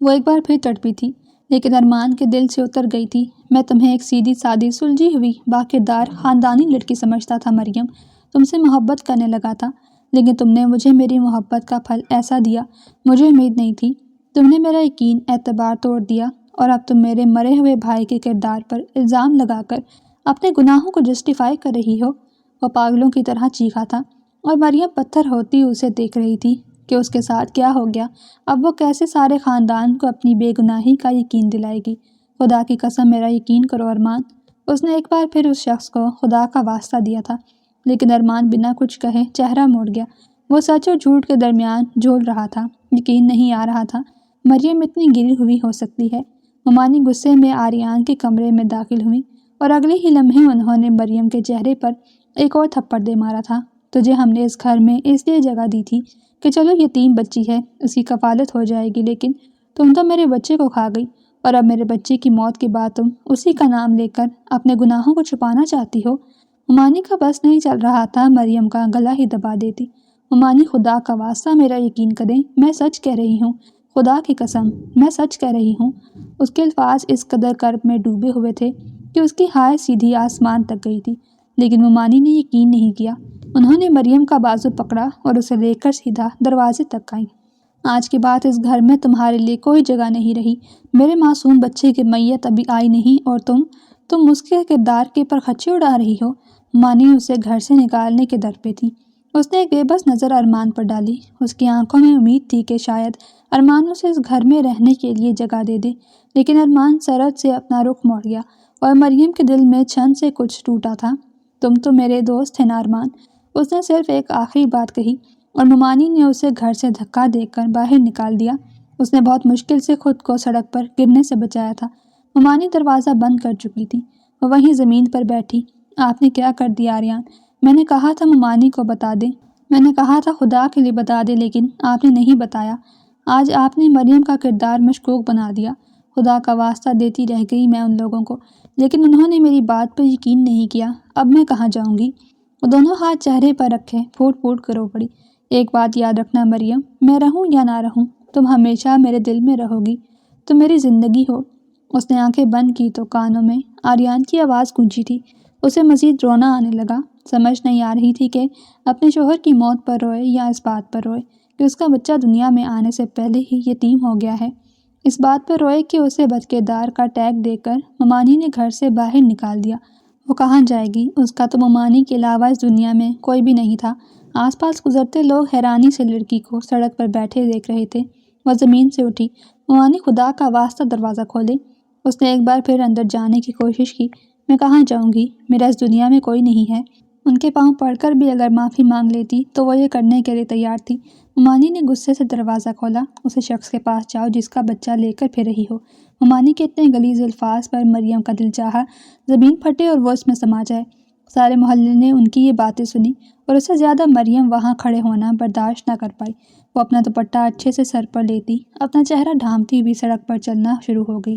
وہ ایک بار پھر تڑپی تھی لیکن ارمان کے دل سے اتر گئی تھی۔ میں تمہیں ایک سیدھی سادی سلجھی ہوئی باکردار خاندانی لڑکی سمجھتا تھا مریم، تم سے محبت کرنے لگا تھا، لیکن تم نے مجھے میری محبت کا پھل ایسا دیا مجھے امید نہیں تھی۔ تم نے میرا یقین اعتبار توڑ دیا اور اب تم میرے مرے ہوئے بھائی کے کردار پر الزام لگا کر اپنے گناہوں کو جسٹیفائی کر رہی ہو۔ وہ پاگلوں کی طرح چیخا تھا اور مریم پتھر ہوتی اسے دیکھ رہی تھی کہ اس کے ساتھ کیا ہو گیا۔ اب وہ کیسے سارے خاندان کو اپنی بے گناہی کا یقین دلائے گی؟ خدا کی قسم میرا یقین کرو ارمان۔ اس نے ایک بار پھر اس شخص کو خدا کا واسطہ دیا تھا لیکن ارمان بنا کچھ کہے چہرہ موڑ گیا۔ وہ سچ اور جھوٹ کے درمیان جھول رہا تھا، یقین نہیں آ رہا تھا۔ مریم اتنی گری ہوئی ہو سکتی ہے؟ ممانی غصے میں آریان کے کمرے میں داخل ہوئی اور اگلے ہی لمحے انہوں نے مریم کے چہرے پر ایک اور تھپڑ دے مارا تھا۔ تجھے ہم نے اس گھر میں اس لیے جگہ دی تھی کہ چلو یتیم بچی ہے، اس کی کفالت ہو جائے گی، لیکن تم تو میرے بچے کو کھا گئی، اور اب میرے بچے کی موت کے بعد تم اسی کا نام لے کر اپنے گناہوں کو چھپانا چاہتی ہو۔ ممانی کا بس نہیں چل رہا تھا مریم کا گلا ہی دبا دیتی۔ ممانی، خدا کا واسطہ میرا یقین کریں، میں سچ کہہ رہی ہوں، خدا کی قسم میں سچ کہہ رہی ہوں۔ اس کے الفاظ اس قدر کرب میں ڈوبے ہوئے تھے کہ اس کی ہائے سیدھی آسمان تک گئی تھی، لیکن ممانی نے یقین نہیں کیا۔ انہوں نے مریم کا بازو پکڑا اور اسے لے کر سیدھا دروازے تک آئی۔ آج کے بعد اس گھر میں تمہارے لیے کوئی جگہ نہیں رہی۔ میرے معصوم بچے کی میت ابھی آئی نہیں اور تم اس کے کردار کے پر خدشے اڑا رہی ہو۔ مانی اسے گھر سے نکالنے کے در پہ تھی۔ اس نے ایک بے بس نظر ارمان پر ڈالی۔ اس کی آنکھوں میں امید تھی کہ شاید ارمان اسے اس گھر میں رہنے کے لیے جگہ دے دے، لیکن ارمان سرحد سے اپنا رخ موڑ گیا اور مریم کے دل میں چھن سے کچھ ٹوٹا تھا۔ تم تو میرے دوست ہیں نا ارمان؟ اس نے صرف ایک آخری بات کہی اور ممانی نے اسے گھر سے دھکا دے کر باہر نکال دیا۔ اس نے بہت مشکل سے خود کو سڑک پر گرنے سے بچایا تھا۔ ممانی دروازہ بند کر چکی تھی۔ وہ وہیں زمین پر بیٹھی۔ آپ نے کیا کر دیا آریان؟ میں نے کہا تھا ممانی کو بتا دے، میں نے کہا تھا خدا کے لیے بتا دے، لیکن آپ نے نہیں بتایا۔ آج آپ نے مریم کا کردار مشکوک بنا دیا۔ خدا کا واسطہ دیتی رہ گئی میں ان لوگوں کو، لیکن انہوں نے میری بات پر یقین نہیں کیا۔ اب میں کہاں جاؤں گی؟ وہ دونوں ہاتھ چہرے پر رکھے پھوٹ پھوٹ کر رو پڑی۔ ایک بات یاد رکھنا مریم، میں رہوں یا نہ رہوں، تم ہمیشہ میرے دل میں رہو گی، تم میری زندگی ہو۔ اس نے آنکھیں بند کی تو کانوں میں آریان کی آواز گونجی تھی۔ اسے مزید رونا آنے لگا۔ سمجھ نہیں آ رہی تھی کہ اپنے شوہر کی موت پر روئے یا اس بات پر روئے کہ اس کا بچہ دنیا میں آنے سے پہلے ہی یتیم ہو گیا ہے۔ اس بات پر روئے کہ اسے بد کردار کا ٹیگ دے کر ممانی نے گھر سے باہر نکال دیا۔ وہ کہاں جائے گی؟ اس کا تو ممانی کے علاوہ اس دنیا میں کوئی بھی نہیں تھا۔ آس پاس گزرتے لوگ حیرانی سے لڑکی کو سڑک پر بیٹھے دیکھ رہے تھے۔ وہ زمین سے اٹھی۔ ممانی، خدا کا واسطہ دروازہ کھولے۔ اس نے ایک بار پھر اندر جانے کی کوشش کی۔ میں کہاں جاؤں گی؟ میرا اس دنیا میں کوئی نہیں ہے۔ ان کے پاؤں پڑ کر بھی اگر معافی مانگ لیتی تو وہ یہ کرنے کے لیے تیار تھی۔ ممانی نے غصے سے دروازہ کھولا۔ اسے شخص کے پاس جاؤ جس کا بچہ لے کر پھر رہی ہو۔ ممانی کے اتنے غلیظ الفاظ پر مریم کا دل چاہا زمین پھٹے اور وہ اس میں سما جائے۔ سارے محلے نے ان کی یہ باتیں سنی اور اس سے زیادہ مریم وہاں کھڑے ہونا برداشت نہ کر پائی۔ وہ اپنا دوپٹہ اچھے سے سر پر لیتی، اپنا چہرہ ڈھانپتی ہوئی سڑک پر چلنا شروع ہو گئی۔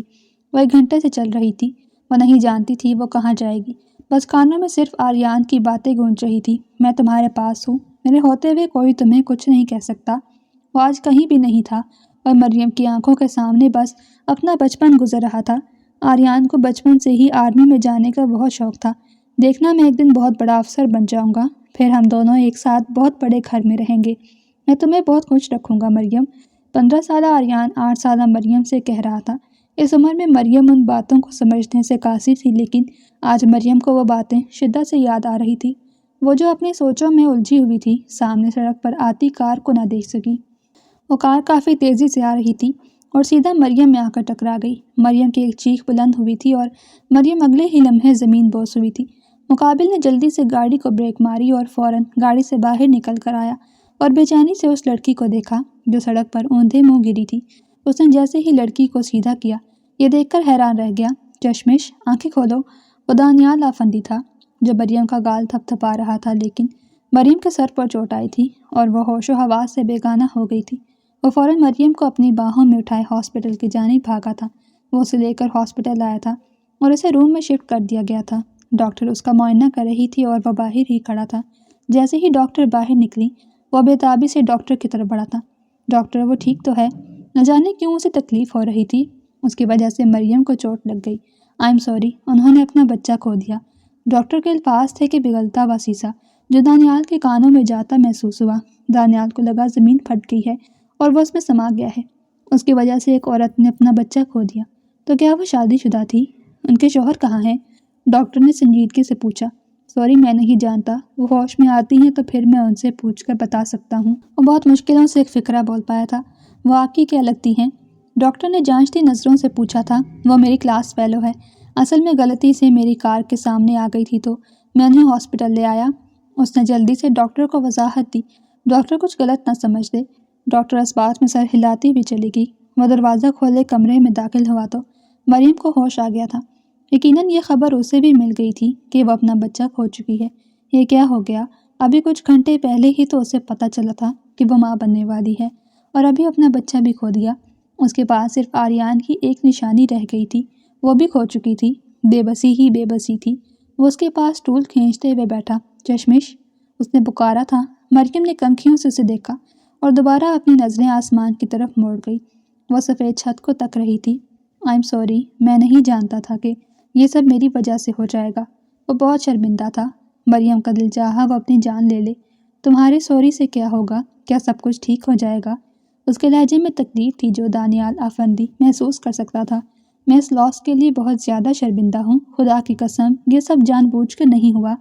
وہ 1 گھنٹے سے چل رہی تھی۔ وہ نہیں جانتی تھی وہ کہاں جائے گی۔ بس کانوں میں صرف آریان کی باتیں گونج رہی تھی۔ میں تمہارے پاس ہوں، میرے ہوتے ہوئے کوئی تمہیں کچھ نہیں کہہ سکتا۔ وہ آج کہیں بھی نہیں تھا اور مریم کی آنکھوں کے سامنے بس اپنا بچپن گزر رہا تھا۔ آریان کو بچپن سے ہی آرمی میں جانے کا بہت شوق تھا۔ دیکھنا، میں ایک دن بہت بڑا افسر بن جاؤں گا، پھر ہم دونوں ایک ساتھ بہت بڑے گھر میں رہیں گے۔ میں تمہیں بہت خوش رکھوں گا مریم۔ 15 سالہ آریان 8 سالہ مریم سے کہہ رہا تھا۔ اس عمر میں مریم ان باتوں کو سمجھنے سے قاصر تھی، لیکن آج مریم کو وہ باتیں شدت سے یاد آ رہی تھی۔ وہ جو اپنی سوچوں میں الجھی ہوئی تھی، سامنے سڑک پر آتی کار کو نہ دیکھ سکی۔ وہ کار کافی تیزی سے آ رہی تھی اور سیدھا مریم میں آ کر ٹکرا گئی۔ مریم کی ایک چیخ بلند ہوئی تھی اور مریم اگلے ہی لمحے زمین بوس ہوئی تھی۔ مقابل نے جلدی سے گاڑی کو بریک ماری اور فوراً گاڑی سے باہر نکل کر آیا اور بے چینی سے اس لڑکی کو دیکھا جو سڑک پر اوندھے منہ گری تھی۔ اس نے جیسے ہی لڑکی کو سیدھا کیا، یہ دیکھ کر حیران رہ گیا۔ چشمش، آنکھیں کھولو۔ وہ دانیال افندی تھا جو مریم کا گال تھپ تھپا رہا تھا، لیکن مریم کے سر پر چوٹ آئی تھی اور وہ ہوش و حواس سے بیگانہ ہو گئی تھی۔ وہ فوراً مریم کو اپنی باہوں میں اٹھائے ہاسپٹل کی جانب بھاگا تھا۔ وہ اسے لے کر ہاسپٹل آیا تھا اور اسے روم میں شفٹ کر دیا گیا تھا۔ ڈاکٹر اس کا معائنہ کر رہی تھی اور وہ باہر ہی کھڑا تھا۔ جیسے ہی ڈاکٹر باہر نکلی، وہ بے تابی سے ڈاکٹر کی طرف بڑھا تھا۔ ڈاکٹر، وہ ٹھیک تو ہے؟ نہ جانے کیوں اسے تکلیف ہو رہی تھی۔ اس کی وجہ سے مریم کو چوٹ لگ گئی۔ آئی ایم سوری، انہوں نے اپنا بچہ کھو دیا۔ ڈاکٹر کے الفاظ تھے کہ پگھلتا ہوا سیسا جو دانیال کے کانوں میں جاتا محسوس ہوا۔ دانیال کو لگا زمین پھٹ گئی ہے اور وہ اس میں سما گیا ہے۔ اس کی وجہ سے ایک عورت نے اپنا بچہ کھو دیا۔ تو کیا وہ شادی شدہ تھی؟ ان کے شوہر کہاں ہیں؟ ڈاکٹر نے سنجیدگی سے پوچھا۔ سوری، میں نہیں جانتا، وہ ہوش میں آتی ہیں تو پھر میں ان سے پوچھ کر بتا سکتا ہوں۔ وہ بہت مشکلوں سے ایک فقرہ بول پایا تھا۔ وہ آپ کی کیا لگتی ہیں؟ ڈاکٹر نے جانچتی نظروں سے پوچھا تھا۔ وہ میری کلاس فیلو ہے۔ اصل میں غلطی سے میری کار کے سامنے آ گئی تھی تو میں انہیں ہاسپٹل لے آیا۔ اس نے جلدی سے ڈاکٹر کو وضاحت دی۔ ڈاکٹر کچھ غلط نہ سمجھ دے۔ ڈاکٹر اس بات میں سر ہلاتی ہوئی چلی گئی۔ وہ دروازہ کھولے کمرے میں داخل ہوا تو مریم کو ہوش آ گیا تھا۔ یقیناً یہ خبر اسے بھی مل گئی تھی کہ وہ اپنا بچہ کھو چکی ہے۔ یہ کیا ہو گیا؟ ابھی کچھ گھنٹے پہلے ہی تو اسے پتہ چلا تھا کہ وہ ماں بننے والی ہے، اور ابھی اپنا بچہ بھی کھو دیا۔ اس کے پاس صرف آریان کی ایک نشانی رہ گئی تھی، وہ بھی کھو چکی تھی۔ بے بسی ہی بے بسی تھی۔ وہ اس کے پاس ٹول کھینچتے ہوئے بیٹھا۔ چشمش، اس نے پکارا تھا۔ مریم نے کنکھیوں سے اسے دیکھا اور دوبارہ اپنی نظریں آسمان کی طرف موڑ گئی۔ وہ سفید چھت کو تک رہی تھی۔ آئی ایم سوری، میں نہیں جانتا تھا کہ یہ سب میری وجہ سے ہو جائے گا۔ وہ بہت شرمندہ تھا۔ مریم کا دل چاہا وہ اپنی جان لے لے۔ تمہارے سوری سے کیا ہوگا؟ کیا سب کچھ ٹھیک ہو جائے گا؟ اس کے لہجے میں تکلیف تھی جو دانیال افندی محسوس کر سکتا تھا۔ میں اس لاس کے لیے بہت زیادہ شرمندہ ہوں، خدا کی قسم یہ سب جان بوجھ کر نہیں ہوا۔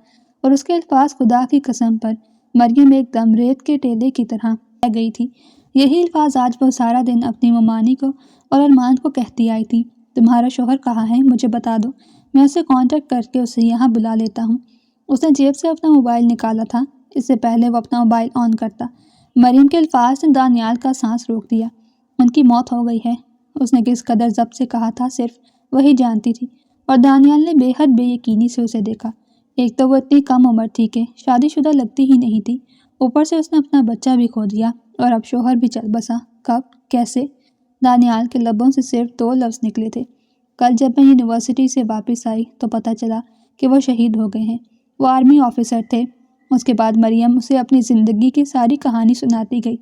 اور اس کے الفاظ خدا کی قسم پر مریم ایک دم ریت کے ٹیلے کی طرح رہ گئی تھی۔ یہی الفاظ آج وہ سارا دن اپنی ممانی کو اور ارمان کو کہتی آئی تھی۔ تمہارا شوہر کہاں ہے؟ مجھے بتا دو، میں اسے کانٹیکٹ کر کے اسے یہاں بلا لیتا ہوں۔ اس نے جیب سے اپنا موبائل نکالا تھا۔ اس سے پہلے وہ اپنا موبائل آن کرتا، مریم کے الفاظ نے دانیال کا سانس روک دیا۔ ان کی موت ہو گئی ہے، اس نے کس قدر ضبط سے کہا تھا صرف وہی جانتی تھی، اور دانیال نے بے حد بے یقینی سے اسے دیکھا۔ ایک تو وہ اتنی کم عمر تھی کہ شادی شدہ لگتی ہی نہیں تھی، اوپر سے اس نے اپنا بچہ بھی کھو دیا، اور اب شوہر بھی چل بسا۔ کب؟ کیسے؟ دانیال کے لبوں سے صرف 2 لفظ نکلے تھے۔ کل جب میں یونیورسٹی سے واپس آئی تو پتہ چلا کہ وہ شہید ہو گئے ہیں۔ وہ آرمی آفیسر تھے۔ اس کے بعد مریم اسے اپنی زندگی کی ساری کہانی سناتی گئی۔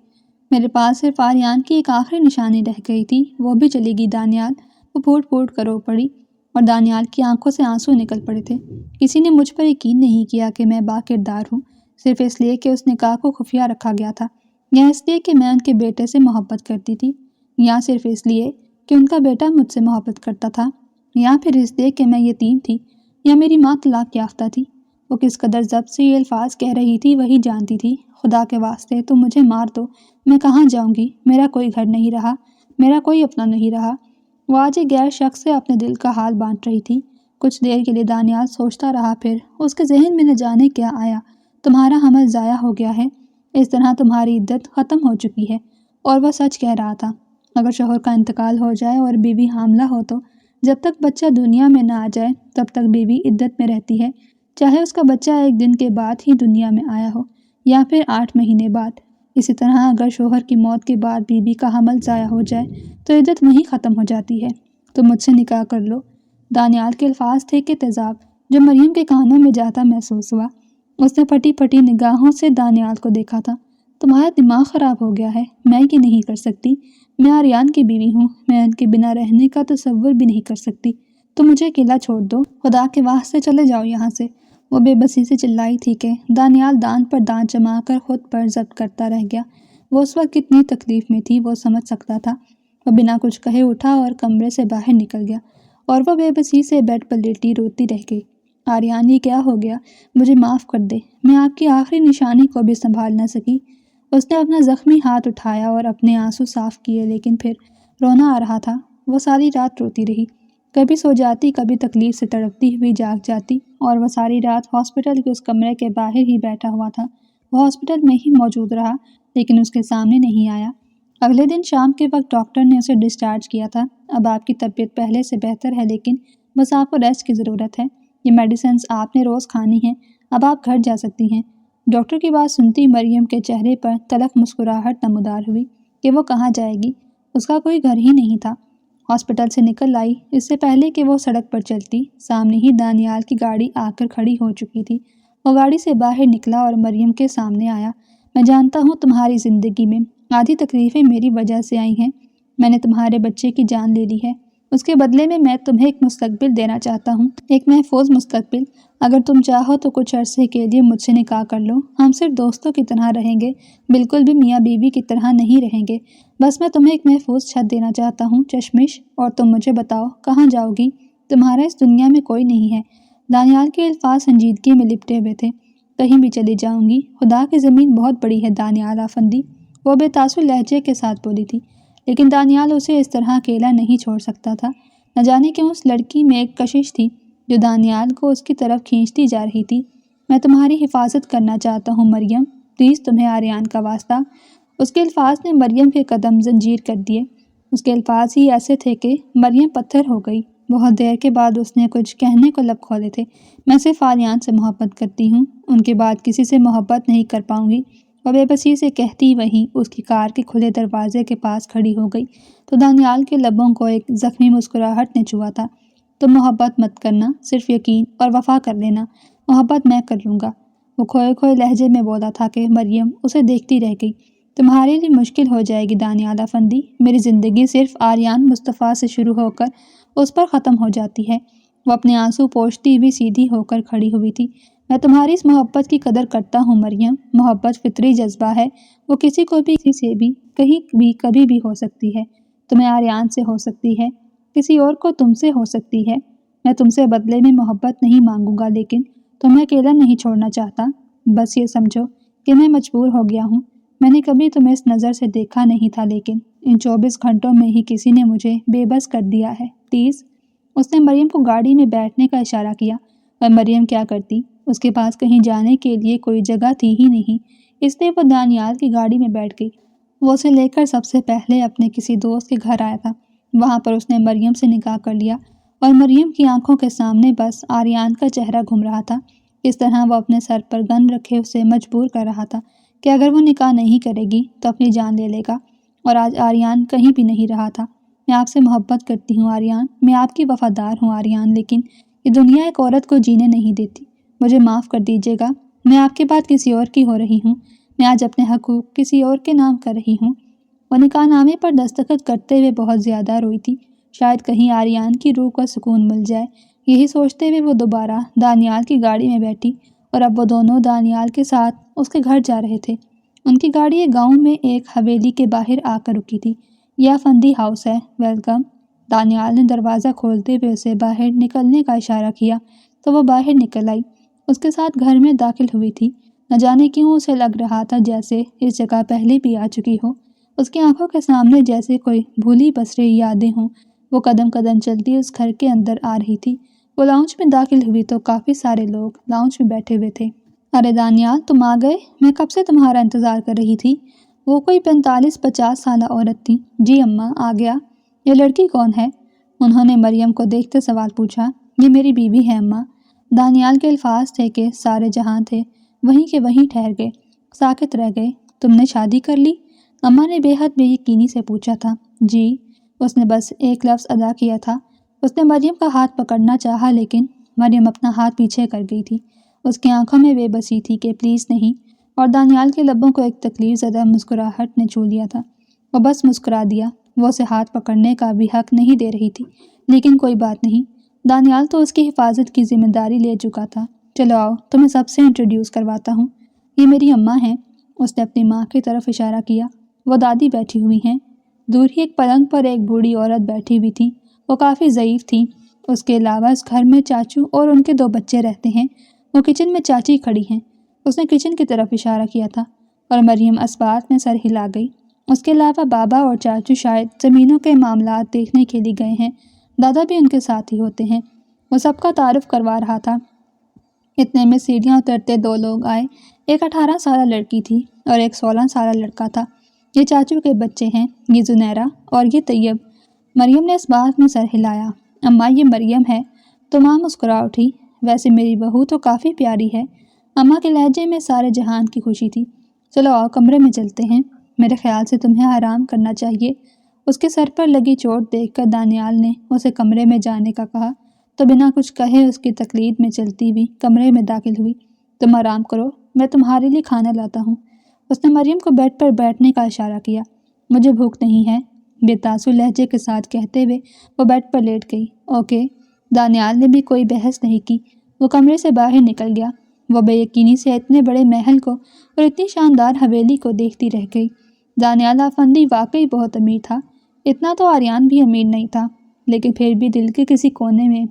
میرے پاس صرف آریان کی ایک آخری نشانی رہ گئی تھی، وہ بھی چلی گئی دانیال۔ وہ پھوٹ پھوٹ کر رو پڑی، اور دانیال کی آنکھوں سے آنسو نکل پڑے تھے۔ کسی نے مجھ پر یقین نہیں کیا کہ میں با کردار ہوں، صرف اس لیے کہ اس نکاح کو خفیہ رکھا گیا تھا، یا اس لیے کہ میں ان کے بیٹے سے محبت کرتی تھی، یا صرف اس لیے کہ ان کا بیٹا مجھ سے محبت کرتا تھا، یا پھر اس لیے کہ میں یتیم تھی، یا میری ماں طلاق یافتہ تھی۔ وہ کس قدر ضبط سے یہ الفاظ کہہ رہی تھی وہی جانتی تھی۔ خدا کے واسطے تم مجھے مار دو، میں کہاں جاؤں گی؟ میرا کوئی گھر نہیں رہا، میرا کوئی اپنا نہیں رہا۔ وہ آج ایک غیر شخص سے اپنے دل کا حال بانٹ رہی تھی۔ کچھ دیر کے لیے دانیال سوچتا رہا، پھر اس کے ذہن میں نہ جانے کیا آیا۔ تمہارا حمل ضائع ہو گیا ہے، اس طرح تمہاری عدت ختم ہو چکی ہے۔ اور وہ سچ کہہ رہا تھا۔ اگر شوہر کا انتقال ہو جائے اور بیوی حاملہ ہو تو جب تک بچہ دنیا میں نہ آ جائے تب تک بیوی عدت میں رہتی ہے، چاہے اس کا بچہ ایک دن کے بعد ہی دنیا میں آیا ہو یا پھر 8 مہینے بعد۔ اسی طرح اگر شوہر کی موت کے بعد بیوی کا حمل ضائع ہو جائے تو عدت وہیں ختم ہو جاتی ہے۔ تم مجھ سے نکاح کر لو۔ دانیال کے الفاظ تھے کہ تیزاب جو مریم کے کانوں میں جاتا محسوس ہوا۔ اس نے پھٹی پھٹی نگاہوں سے دانیال کو دیکھا تھا۔ تمہارا دماغ خراب ہو گیا ہے، میں یہ نہیں کر سکتی۔ میں آریان کی بیوی ہوں، میں ان کے بنا رہنے کا تصور بھی نہیں کر سکتی۔ تم مجھے اکیلا چھوڑ دو، خدا کے واسطے چلے جاؤ یہاں سے۔ وہ بے بسی سے چلائی تھی کہ دانیال دانت پر دانت جما کر خود پر ضبط کرتا رہ گیا۔ وہ اس وقت کتنی تکلیف میں تھی وہ سمجھ سکتا تھا۔ وہ بنا کچھ کہے اٹھا اور کمرے سے باہر نکل گیا، اور وہ بے بسی سے بیڈ پر لیٹی روتی رہ گئی۔ آریان، یہ کیا ہو گیا؟ مجھے معاف کر دے، میں آپ کی آخری نشانی کو بھی سنبھال نہ سکی۔ اس نے اپنا زخمی ہاتھ اٹھایا اور اپنے آنسو صاف کیے، لیکن پھر رونا آ رہا تھا۔ وہ ساری رات روتی رہی، کبھی سو جاتی، کبھی تکلیف سے تڑپتی ہوئی جاگ جاتی، اور وہ ساری رات ہاسپٹل کے اس کمرے کے باہر ہی بیٹھا ہوا تھا۔ وہ ہاسپٹل میں ہی موجود رہا، لیکن اس کے سامنے نہیں آیا۔ اگلے دن شام کے وقت ڈاکٹر نے اسے ڈسچارج کیا تھا۔ اب آپ کی طبیعت پہلے سے بہتر ہے، لیکن بس آپ کو ریسٹ کی ضرورت ہے۔ یہ میڈیسنز آپ نے روز کھانی ہیں، اب آپ گھر جا سکتی ہیں۔ ڈاکٹر کی بات سنتی مریم کے چہرے پر تلخ مسکراہٹ نمودار ہوئی کہ وہ کہاں جائے گی، اس کا کوئی گھر ہی نہیں تھا۔ ہاسپٹل سے نکل آئی، اس سے پہلے کہ وہ سڑک پر چلتی، سامنے ہی دانیال کی گاڑی آ کر کھڑی ہو چکی تھی۔ وہ گاڑی سے باہر نکلا اور مریم کے سامنے آیا۔ میں جانتا ہوں تمہاری زندگی میں آدھی تکلیفیں میری وجہ سے آئی ہیں۔ میں نے تمہارے بچے کی جان لے لی ہے، اس کے بدلے میں تمہیں ایک مستقبل دینا چاہتا ہوں، ایک محفوظ مستقبل۔ اگر تم چاہو تو کچھ عرصے کے لیے مجھ سے نکاح کر لو، ہم صرف دوستوں کی طرح رہیں گے، بالکل بھی میاں بیوی کی طرح نہیں رہیں گے۔ بس میں تمہیں ایک محفوظ چھت دینا چاہتا ہوں چشمش، اور تم مجھے بتاؤ کہاں جاؤ گی؟ تمہارا اس دنیا میں کوئی نہیں ہے۔ دانیال کے الفاظ سنجیدگی میں لپٹے ہوئے تھے۔ کہیں بھی چلی جاؤں گی، خدا کی زمین بہت بڑی ہے دانیال افندی، وہ بے تاثر لہجے کے ساتھ بولی تھی، لیکن دانیال اسے اس طرح اکیلا نہیں چھوڑ سکتا تھا۔ نہ جانے کیوں اس لڑکی میں ایک کشش تھی جو دانیال کو اس کی طرف کھینچتی جا رہی تھی۔ میں تمہاری حفاظت کرنا چاہتا ہوں مریم، پلیز تمہیں آریان کا واسطہ۔ اس کے الفاظ نے مریم کے قدم زنجیر کر دیے۔ اس کے الفاظ ہی ایسے تھے کہ مریم پتھر ہو گئی۔ بہت دیر کے بعد اس نے کچھ کہنے کو لب کھولے تھے۔ میں صرف آریان سے محبت کرتی ہوں، ان کے بعد کسی سے محبت نہیں کر پاؤں گی، وہ بے بسی سے کہتی وہیں اس کی کار کے کھلے دروازے کے پاس کھڑی ہو گئی تو دانیال کے لبوں کو ایک زخمی مسکراہٹ نے چھوا تھا۔ تم محبت مت کرنا، صرف یقین اور وفا کر لینا، محبت میں کر لوں گا۔ وہ کھوئے کھوئے لہجے میں بولا تھا کہ مریم اسے دیکھتی رہ گئی۔ تمہارے لیے مشکل ہو جائے گی دانیال افندی، میری زندگی صرف آریان مصطفیٰ سے شروع ہو کر اس پر ختم ہو جاتی ہے۔ وہ اپنے آنسو پوچھتی ہوئی سیدھی ہو کر کھڑی ہوئی تھی۔ میں تمہاری اس محبت کی قدر کرتا ہوں مریم، محبت فطری جذبہ ہے، وہ کسی کو بھی کسی سے بھی کہیں بھی کبھی بھی ہو سکتی ہے۔ تمہیں آریان سے ہو سکتی ہے، کسی اور کو تم سے ہو سکتی ہے۔ میں تم سے بدلے میں محبت نہیں مانگوں گا، لیکن تمہیں اکیلا نہیں چھوڑنا چاہتا۔ بس یہ سمجھو کہ میں مجبور ہو گیا ہوں۔ میں نے کبھی تمہیں اس نظر سے دیکھا نہیں تھا، لیکن ان 24 گھنٹوں میں ہی کسی نے مجھے بے بس کر دیا ہے، پلیز۔ اس نے مریم کو گاڑی میں بیٹھنے کا اشارہ کیا، اور مریم کیا کرتی؟ اس کے پاس کہیں جانے کے لیے کوئی جگہ تھی ہی نہیں، اس لیے وہ دانیال کی گاڑی میں بیٹھ گئی۔ وہ اسے لے کر سب سے پہلے اپنے کسی دوست کے گھر آیا تھا۔ وہاں پر اس نے مریم سے نکاح کر لیا، اور مریم کی آنکھوں کے سامنے بس آریان کا چہرہ گھوم رہا تھا۔ اس طرح وہ اپنے سر پر گن رکھے اسے مجبور کر رہا تھا کہ اگر وہ نکاح نہیں کرے گی تو اپنی جان لے لے گا، اور آج آریان کہیں بھی نہیں رہا تھا۔ میں آپ سے محبت کرتی ہوں آریان، میں آپ کی وفادار ہوں آریان، لیکن یہ دنیا ایک عورت کو جینے نہیں دیتی۔ مجھے معاف کر دیجیے گا، میں آپ کے بعد کسی اور کی ہو رہی ہوں، میں آج اپنے حقوق کسی اور کے نام کر رہی ہوں۔ وہ نکاح نامے پر دستخط کرتے ہوئے بہت زیادہ روئی تھی، شاید کہیں آریان کی روح کو سکون مل جائے۔ یہی سوچتے ہوئے وہ دوبارہ دانیال کی گاڑی میں بیٹھی، اور اب وہ دونوں دانیال کے ساتھ اس کے گھر جا رہے تھے۔ ان کی گاڑی ایک گاؤں میں ایک حویلی کے باہر آ کر رکی تھی۔ یہ افندی ہاؤس ہے، ویلکم۔ دانیال نے دروازہ کھولتے ہوئے اسے باہر نکلنے کا اشارہ کیا تو وہ باہر نکل آئی، اس کے ساتھ گھر میں داخل ہوئی تھی۔ نہ جانے کیوں اسے لگ رہا تھا جیسے اس جگہ پہلے بھی آ چکی ہو، اس کی آنکھوں کے سامنے جیسے کوئی بھولی بسری یادیں ہوں۔ وہ قدم قدم چلتی اس گھر کے اندر آ رہی تھی۔ وہ لاؤنج میں داخل ہوئی تو کافی سارے لوگ لاؤنج میں بیٹھے ہوئے تھے۔ ارے دانیال، تم آ گئے، میں کب سے تمہارا انتظار کر رہی تھی۔ وہ کوئی 45-50 سالہ عورت تھی۔ جی اماں، آ گیا۔ یہ لڑکی کون ہے؟ انہوں نے مریم کو دیکھتے سوال پوچھا۔ یہ میری بیوی ہے اماں۔ دانیال کے الفاظ تھے کہ سارے جہاں تھے وہیں کے وہیں ٹھہر گئے، ساکت رہ گئے۔ تم نے شادی کر لی؟ اماں نے بے حد بے یقینی سے پوچھا تھا۔ جی، اس نے بس ایک لفظ ادا کیا تھا۔ اس نے مریم کا ہاتھ پکڑنا چاہا، لیکن مریم اپنا ہاتھ پیچھے کر گئی تھی۔ اس کی آنکھوں میں بے بسی تھی کہ پلیز نہیں، اور دانیال کے لبوں کو ایک تکلیف زدہ مسکراہٹ نے چھو لیا تھا۔ وہ بس مسکرا دیا۔ وہ اسے ہاتھ پکڑنے کا بھی حق نہیں دے رہی تھی، لیکن کوئی بات نہیں، دانیال تو اس کی حفاظت کی ذمہ داری لے چکا تھا۔ چلو آؤ، تمہیں سب سے انٹروڈیوس کرواتا ہوں، یہ میری اماں ہیں۔ اس نے اپنی ماں کی طرف اشارہ کیا۔ وہ دادی بیٹھی ہوئی ہیں۔ دور ہی ایک پلنگ پر ایک بوڑھی عورت بیٹھی ہوئی تھی، وہ کافی ضعیف تھی۔ اس کے علاوہ اس گھر میں چاچو اور ان کے 2 بچے رہتے ہیں۔ وہ کچن میں چاچی کھڑی ہیں۔ اس نے کچن کی طرف اشارہ کیا تھا، اور مریم اسبات میں سر ہلا گئی۔ اس کے علاوہ بابا اور چاچو شاید زمینوں کے معاملات دیکھنے کے لیے گئے ہیں، دادا بھی ان کے ساتھ ہی ہوتے ہیں۔ وہ سب کا تعارف کروا رہا تھا۔ اتنے میں سیڑھیاں اترتے 2 لوگ آئے۔ ایک 18 سالہ لڑکی تھی اور ایک 16 سالہ لڑکا تھا۔ یہ چاچو کے بچے ہیں، یہ زنیرہ اور یہ طیب۔ مریم نے اس بات میں سر ہلایا۔ اماں، یہ مریم ہے۔ تو ماں مسکرا اٹھی۔ ویسے میری بہو تو کافی پیاری ہے۔ اماں کے لہجے میں سارے جہان کی خوشی تھی۔ چلو آؤ، کمرے میں چلتے ہیں، میرے خیال سے تمہیں آرام کرنا چاہیے۔ اس کے سر پر لگی چوٹ دیکھ کر دانیال نے اسے کمرے میں جانے کا کہا تو بنا کچھ کہے اس کی تقلید میں چلتی ہوئی کمرے میں داخل ہوئی۔ تم آرام کرو، میں تمہارے لیے کھانا لاتا ہوں۔ اس نے مریم کو بیڈ پر بیٹھنے کا اشارہ کیا۔ مجھے بھوک نہیں ہے، بے تاثر لہجے کے ساتھ کہتے ہوئے وہ بیڈ پر لیٹ گئی۔ اوکے۔ دانیال نے بھی کوئی بحث نہیں کی، وہ کمرے سے باہر نکل گیا۔ وہ بے یقینی سے اتنے بڑے محل کو اور اتنی شاندار حویلی کو دیکھتی رہ گئی۔ دانیال افندی واقعی بہت امیر تھا۔ اتنا تو آریان بھی امیر نہیں تھا، لیکن پھر بھی دل کے کسی کونے میں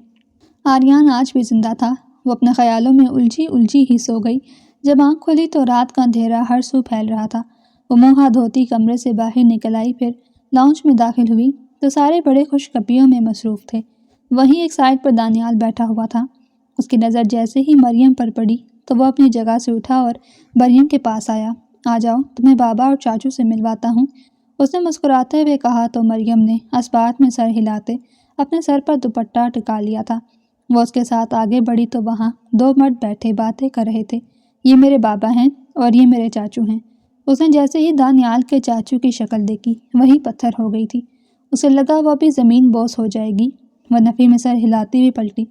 آریان آج بھی زندہ تھا۔ وہ اپنے خیالوں میں الجھی ہی سو گئی۔ جب آنکھ کھلی تو رات کا اندھیرا ہر سو پھیل رہا تھا۔ وہ منہ ہاتھ دھوتی کمرے سے باہر نکل آئی، پھر لاؤنج میں داخل ہوئی تو سارے بڑے خوش گپیوں میں مصروف تھے۔ وہیں ایک سائڈ پر دانیال بیٹھا ہوا تھا۔ اس کی نظر جیسے ہی مریم پر پڑی تو وہ اپنی جگہ سے اٹھا اور مریم کے پاس آیا۔ آ جاؤ، تمہیں بابا اور چاچو سے ملواتا ہوں۔ اس نے مسکراتے ہوئے کہا تو مریم نے اسبات میں سر ہلاتے اپنے سر پر دوپٹہ ٹکا لیا تھا۔ وہ اس کے ساتھ آگے بڑھی تو وہاں دو مرد بیٹھے باتیں کر رہے تھے۔ یہ میرے بابا ہیں اور یہ میرے چاچو ہیں۔ اس نے جیسے ہی دانیال کے چاچو کی شکل دیکھی وہی پتھر ہو گئی تھی۔ اسے لگا وہ بھی زمین بوس ہو جائے گی۔ وہ نفی میں سر ہلاتی ہوئی پلٹی۔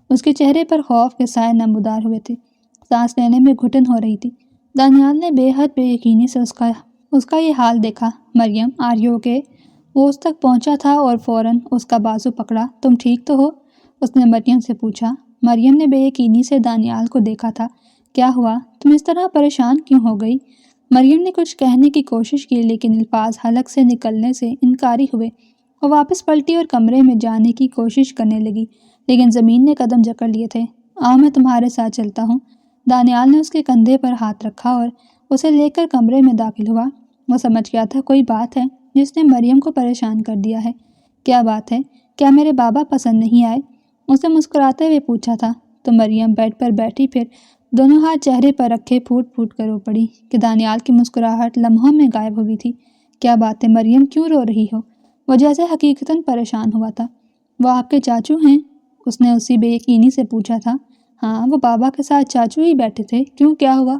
اس کے چہرے پر خوف کے سائے نمودار ہوئے تھے۔ سانس لینے میں گھٹن ہو رہی تھی۔ دانیال نے بے حد بے یقینی سے اس کا یہ حال دیکھا۔ مریم آر یو اوکے؟ وہ اس تک پہنچا تھا اور فوراً اس کا بازو پکڑا۔ تم ٹھیک تو ہو؟ اس نے مریم سے پوچھا۔ مریم نے بے یقینی سے دانیال کو دیکھا تھا۔ کیا ہوا؟ تم اس طرح پریشان کیوں ہو گئی؟ مریم نے کچھ کہنے کی کوشش کی لیکن الفاظ حلق سے نکلنے سے انکاری ہوئے۔ وہ واپس پلٹی اور کمرے میں جانے کی کوشش کرنے لگی لیکن زمین نے قدم جکڑ لیے تھے۔ آؤ میں تمہارے ساتھ چلتا ہوں۔ دانیال نے اس کے کندھے پر ہاتھ رکھا اور اسے لے کر کمرے میں داخل ہوا۔ وہ سمجھ گیا تھا کوئی بات ہے جس نے مریم کو پریشان کر دیا ہے۔ کیا بات ہے؟ کیا میرے بابا پسند نہیں آئے؟ اسے مسکراتے ہوئے پوچھا تھا تو مریم بیڈ پر بیٹھی پھر دونوں ہاتھ چہرے پر رکھے پھوٹ پھوٹ کر رو پڑی کہ دانیال کی مسکراہٹ لمحوں میں غائب ہوئی تھی۔ کیا بات ہے مریم، کیوں رو رہی ہو؟ وہ جیسے حقیقتاً پریشان ہوا تھا۔ وہ آپ کے چاچو ہیں؟ اس نے اسی بے یقینی سے پوچھا تھا۔ ہاں، وہ بابا کے ساتھ چاچو ہی بیٹھے تھے۔ کیوں، کیا ہوا؟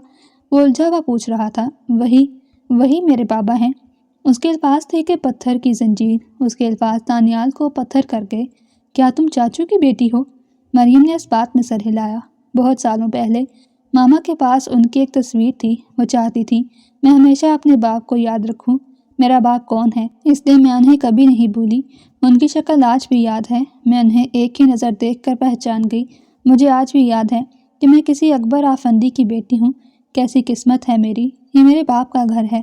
وہ الجھا ہوا پوچھ رہا تھا۔ وہی میرے بابا ہیں۔ اس کے الفاظ تھے کہ پتھر کی زنجیر۔ اس کے الفاظ دانیال کو پتھر کر گئے۔ کیا تم چاچو کی بیٹی ہو؟ مریم نے اس بات میں سر ہلایا۔ بہت سالوں پہلے ماما کے پاس ان کی ایک تصویر تھی۔ وہ چاہتی تھی میں ہمیشہ اپنے باپ کو یاد رکھوں۔ میرا باپ کون ہے اس لیے میں انہیں کبھی نہیں بھولی۔ ان کی شکل آج بھی یاد ہے۔ میں انہیں ایک ہی نظر دیکھ کر پہچان گئی۔ مجھے آج بھی یاد ہے کہ میں کسی اکبر آفندی کی بیٹی ہوں۔ کیسی قسمت ہے میری، یہ میرے باپ کا گھر ہے۔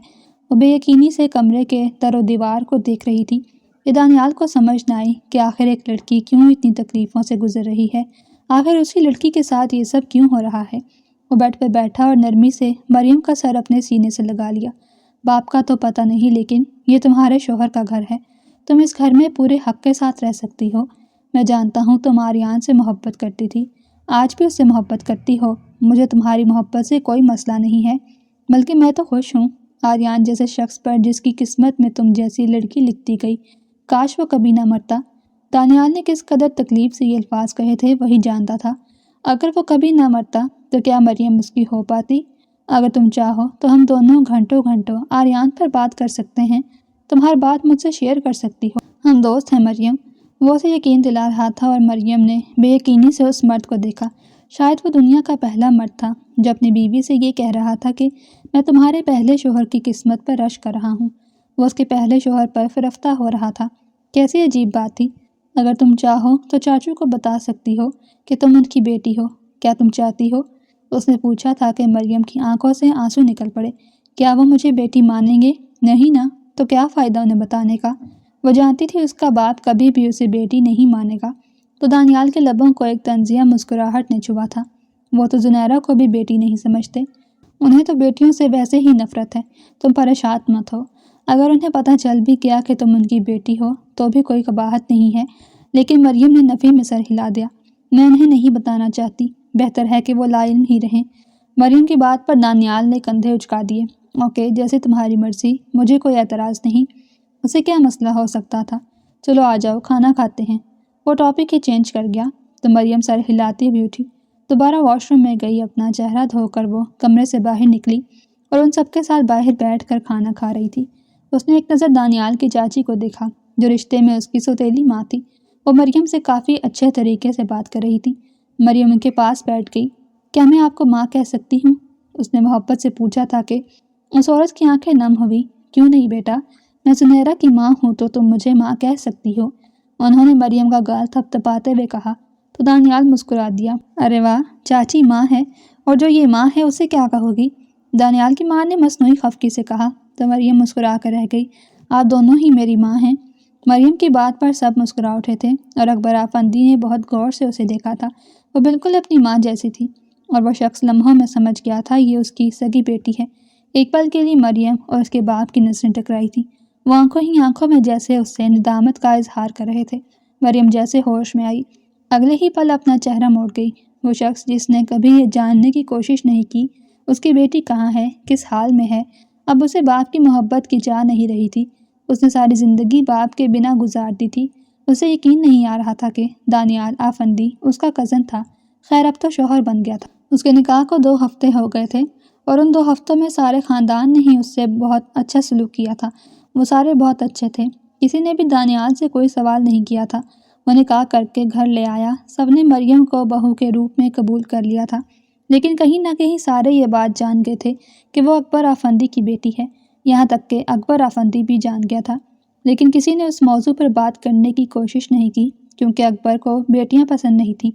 وہ بے یقینی سے کمرے کے در و دیوار کو دیکھ رہی تھی۔ یہ دانیال کو سمجھ نہ آئی کہ آخر ایک لڑکی کیوں اتنی تکلیفوں سے گزر رہی ہے۔ آخر اسی لڑکی کے ساتھ یہ سب کیوں ہو رہا ہے۔ وہ بیڈ پہ بیٹھا اور نرمی سے مریم کا سر اپنے سینے سے لگا لیا۔ باپ کا تو پتہ نہیں لیکن یہ تمہارے شوہر کا گھر ہے۔ تم اس گھر میں پورے حق کے ساتھ رہ سکتی ہو۔ میں جانتا ہوں تم آریان سے محبت کرتی تھی، آج بھی اس سے محبت کرتی ہو۔ مجھے تمہاری محبت سے کوئی مسئلہ نہیں ہے، بلکہ میں تو خوش ہوں آریان جیسے شخص پر جس کی قسمت میں تم جیسی لڑکی لکھتی گئی۔ کاش وہ کبھی نہ مرتا۔ دانیال نے کس قدر تکلیف سے یہ الفاظ کہے تھے وہی جانتا تھا۔ اگر وہ کبھی نہ مرتا تو کیا مریم اس کی ہو پاتی؟ اگر تم چاہو تو ہم دونوں گھنٹوں آریان پر بات کر سکتے ہیں۔ تم ہر بات مجھ سے شیئر کر سکتی ہو۔ ہم دوست ہیں مریم۔ وہ اسے یقین دلا رہا تھا اور مریم نے بے یقینی سے اس مرد کو دیکھا۔ شاید وہ دنیا کا پہلا مرد تھا جو اپنی بیوی سے یہ کہہ رہا تھا کہ میں تمہارے پہلے شوہر کی قسمت پر رشک کر رہا ہوں۔ وہ اس کے پہلے شوہر پر فرفتہ ہو رہا تھا۔ کیسی عجیب بات تھی۔ اگر تم چاہو تو چاچو کو بتا سکتی ہو کہ تم ان کی بیٹی ہو۔ کیا تم چاہتی ہو؟ اس نے پوچھا تھا کہ مریم کی آنکھوں سے آنسو نکل پڑے۔ کیا وہ مجھے بیٹی مانیں گے؟ نہیں نا، تو کیا فائدہ انہیں بتانے کا۔ وہ جانتی تھی اس کا باپ کبھی بھی اسے بیٹی نہیں مانے گا۔ تو دانیال کے لبوں کو ایک طنزیہ مسکراہٹ نے چھوا تھا۔ وہ تو زنیرہ کو بھی بیٹی نہیں سمجھتے۔ انہیں تو بیٹیوں سے ویسے ہی نفرت ہے۔ تم پریشان مت ہو۔ اگر انہیں پتہ چل بھی گیا کہ تم ان کی بیٹی ہو تو بھی کوئی قباحت نہیں ہے۔ لیکن مریم نے نفی میں سر ہلا دیا۔ میں انہیں نہیں بتانا چاہتی۔ بہتر ہے کہ وہ لا علم ہی رہیں۔ مریم کی بات پر دانیال نے کندھے اچکا دیے۔ اوکے، جیسے تمہاری مرضی، مجھے کوئی اعتراض نہیں۔ اسے کیا مسئلہ ہو سکتا تھا؟ چلو آ جاؤ، کھانا کھاتے ہیں۔ وہ ٹاپک ہی چینج کر گیا تو مریم سر ہلاتی ہوئی اٹھی، دوبارہ واش روم میں گئی۔ اپنا چہرہ دھو کر وہ کمرے سے باہر نکلی اور ان سب کے ساتھ باہر بیٹھ کر کھانا کھا رہی تھی۔ اس نے ایک نظر دانیال کی چاچی کو دیکھا جو رشتے میں اس کی سوتیلی ماں تھی۔ وہ مریم سے کافی اچھے طریقے سے بات کر رہی تھی۔ مریم ان کے پاس بیٹھ گئی۔ کیا میں آپ کو ماں کہہ سکتی ہوں؟ اس نے محبت سے پوچھا تھا کہ اس عورت کی آنکھیں نم ہوئی۔ کیوں نہیں بیٹا، میں سنیرا کی ماں ہوں تو تم مجھے ماں کہہ سکتی ہو۔ انہوں نے مریم کا گال تھپتھپاتے ہوئے کہا تو دانیال مسکرا دیا۔ ارے واہ، چاچی ماں ہے اور جو یہ ماں ہے اسے کیا کہو گی؟ دانیال کی ماں نے مصنوعی خفگی سے کہا تو مریم مسکرا کر رہ گئی۔ آپ دونوں ہی میری ماں ہیں۔ مریم کی بات پر سب مسکرا اٹھے تھے اور اکبر آفندی نے بہت غور سے اسے دیکھا تھا۔ وہ بالکل اپنی ماں جیسی تھی اور وہ شخص لمحوں میں سمجھ گیا تھا یہ اس کی سگی بیٹی ہے۔ ایک پل کے لیے مریم اور اس کے باپ کی نظریں ٹکرائی تھیں۔ وہ آنکھوں ہی آنکھوں میں جیسے اس سے ندامت کا اظہار کر رہے تھے۔ مریم جیسے ہوش میں آئی، اگلے ہی پل اپنا چہرہ موڑ گئی۔ وہ شخص جس نے کبھی یہ جاننے کی کوشش نہیں کی اس کی بیٹی کہاں ہے، کس حال میں ہے، اب اسے باپ کی محبت کی چاہ نہیں رہی تھی۔ اس نے ساری زندگی باپ کے بنا گزار دی تھی۔ اسے یقین نہیں آ رہا تھا کہ دانیال آفندی اس کا کزن تھا۔ خیر اب تو شوہر بن گیا تھا۔ اس کے نکاح کو 2 ہفتے ہو گئے تھے اور ان 2 ہفتوں میں سارے خاندان نے ہی اس سے بہت اچھا سلوک کیا تھا۔ وہ سارے بہت اچھے تھے، کسی نے بھی دانیال سے کوئی سوال نہیں کیا تھا۔ وہ نکاح کر کے گھر لے آیا، سب نے مریم کو بہو کے روپ میں قبول کر لیا تھا، لیکن کہیں نہ کہیں سارے یہ بات جان گئے تھے کہ وہ اکبر آفندی کی بیٹی ہے۔ یہاں تک کہ اکبر آفندی بھی جان گیا تھا، لیکن کسی نے اس موضوع پر بات کرنے کی کوشش نہیں کی کیونکہ اکبر کو بیٹیاں پسند نہیں تھیں۔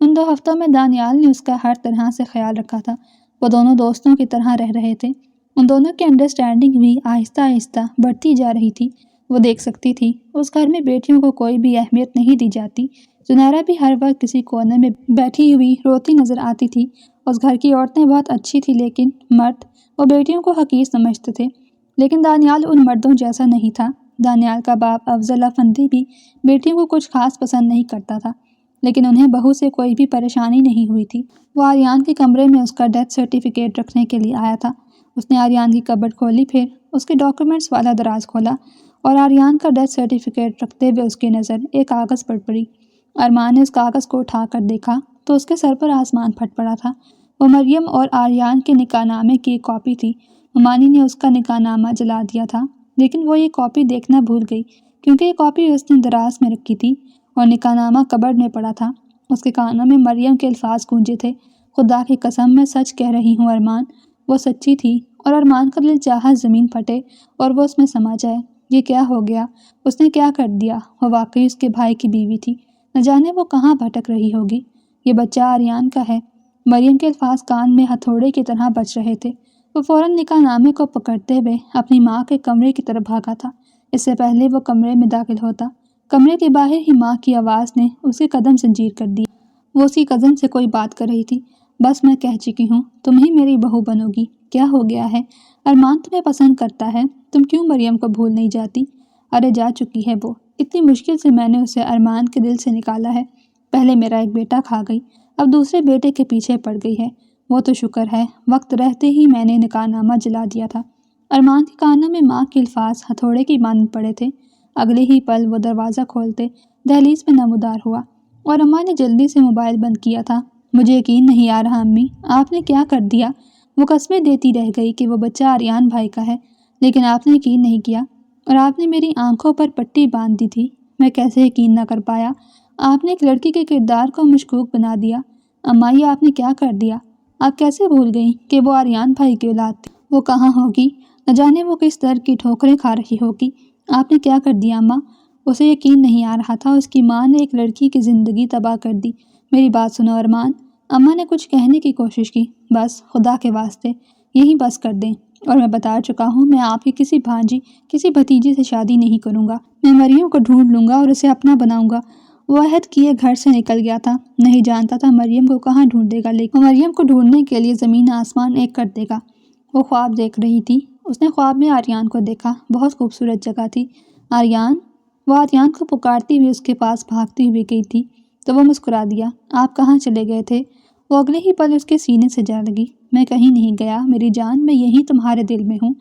ان 2 ہفتوں میں دانیال نے اس کا ہر طرح سے خیال رکھا تھا۔ وہ دونوں دوستوں کی طرح رہ رہے تھے۔ ان دونوں کی انڈرسٹینڈنگ بھی آہستہ آہستہ بڑھتی جا رہی تھی۔ وہ دیکھ سکتی تھی اس گھر میں بیٹیوں کو کوئی بھی اہمیت نہیں دی جاتی۔ زنیرہ بھی ہر وقت کسی کونے میں بیٹھی ہوئی روتی نظر آتی تھی۔ اس گھر کی عورتیں بہت اچھی تھیں لیکن مرد وہ بیٹیوں کو حقیر سمجھتے تھے، لیکن دانیال ان مردوں جیسا نہیں تھا۔ دانیال کا باپ افضل آفندی بھی بیٹیوں کو کچھ خاص پسند نہیں کرتا تھا، لیکن انہیں بہو سے کوئی بھی پریشانی نہیں ہوئی تھی۔ وہ آریان کے کمرے میں اس کا ڈیتھ سرٹیفکیٹ رکھنے کے لیے آیا تھا۔ اس نے آریان کی کبرڈ کھولی، پھر اس کے ڈاکیومنٹس والا دراز کھولا اور آریان کا ڈیتھ سرٹیفکیٹ رکھتے ہوئے اس کی نظر ایک کاغذ پر پڑی۔ ارمان نے اس کاغذ کو اٹھا کر دیکھا تو اس کے سر پر آسمان پھٹ پڑا تھا۔ وہ مریم اور آریان کے نکاح نامے کی ایک کاپی تھی۔ ممانی نے اس کا نکاح نامہ جلا دیا تھا، لیکن وہ یہ کاپی دیکھنا بھول گئی کیونکہ یہ کاپی اس نے دراز میں رکھی تھی اور نکاح نامہ کبرڈ میں پڑا تھا۔ اس کے کانوں میں مریم کے الفاظ گونجے تھے، خدا کی قسم میں سچ کہہ رہی ہوں ارمان۔ وہ سچی تھی اور ارمان کا دل چاہا زمین پھٹے اور وہ اس میں سما جائے۔ یہ کیا ہو گیا؟ اس نے کیا کر دیا؟ وہ واقعی اس کے بھائی کی بیوی تھی، نہ جانے وہ کہاں بھٹک رہی ہوگی۔ یہ بچہ آریان کا ہے۔ مریم کے الفاظ کان میں ہتھوڑے کی طرح بج رہے تھے۔ وہ فوراً نکاح نامے کو پکڑتے ہوئے اپنی ماں کے کمرے کی طرف بھاگا تھا۔ اس سے پہلے وہ کمرے میں داخل ہوتا، کمرے کے باہر ہی ماں کی آواز نے اس کے قدم زنجیر کر دی۔ وہ اس کی کزن سے کوئی بات کر رہی تھی۔ بس میں کہہ چکی ہوں، تم ہی میری بہو بنو گی۔ کیا ہو گیا ہے؟ ارمان تمہیں پسند کرتا ہے، تم کیوں مریم کو بھول نہیں جاتی؟ ارے جا چکی ہے وہ، اتنی مشکل سے میں نے اسے ارمان کے دل سے نکالا ہے۔ پہلے میرا ایک بیٹا کھا گئی، اب دوسرے بیٹے کے پیچھے پڑ گئی ہے۔ وہ تو شکر ہے وقت رہتے ہی میں نے نکاح نامہ جلا دیا تھا۔ ارمان کے کانوں میں ماں کے الفاظ ہتھوڑے کی مانند پڑے تھے۔ اگلے ہی پل وہ دروازہ کھولتے دہلیز میں نمودار ہوا اور اماں نے جلدی سے موبائل بند کیا تھا۔ مجھے یقین نہیں آ رہا امی، آپ نے کیا کر دیا؟ وہ قسمیں دیتی رہ گئی کہ وہ بچہ آریان بھائی کا ہے، لیکن آپ نے یقین نہیں کیا اور آپ نے میری آنکھوں پر پٹی باندھ دی تھی۔ میں کیسے یقین نہ کر پایا؟ آپ نے ایک لڑکی کے کردار کو مشکوک بنا دیا۔ اماں یہ آپ نے کیا کر دیا؟ آپ کیسے بھول گئیں کہ وہ آریان بھائی کی اولاد تھی؟ وہ کہاں ہوگی؟ نہ جانے وہ کس طرح کی ٹھوکریں کھا رہی ہوگی۔ آپ نے کیا کر دیا اماں؟ اسے یقین نہیں آ رہا تھا اس کی ماں نے ایک لڑکی کی زندگی تباہ کر دی۔ میری بات سنو ارمان۔ اماں نے کچھ کہنے کی کوشش کی۔ بس خدا کے واسطے یہی بس کر دیں، اور میں بتا چکا ہوں میں آپ کی کسی بھانجی کسی بھتیجی سے شادی نہیں کروں گا۔ میں مریم کو ڈھونڈ لوں گا اور اسے اپنا بناؤں گا۔ وہ عہد کیے گھر سے نکل گیا تھا، نہیں جانتا تھا مریم کو کہاں ڈھونڈے گا، لیکن مریم کو ڈھونڈنے کے لیے زمین آسمان ایک کر دے گا۔ وہ خواب دیکھ رہی تھی۔ اس نے خواب میں آریان کو دیکھا، بہت خوبصورت جگہ تھی۔ آریان، وہ آریان کو پکارتی ہوئی اس کے پاس بھاگتی ہوئی گئی تھی تو وہ مسکرا دیا۔ آپ کہاں چلے گئے تھے؟ وہ اگلے ہی پل اس کے سینے سے جا لگی۔ میں کہیں نہیں گیا میری جان، میں یہیں تمہارے دل میں ہوں۔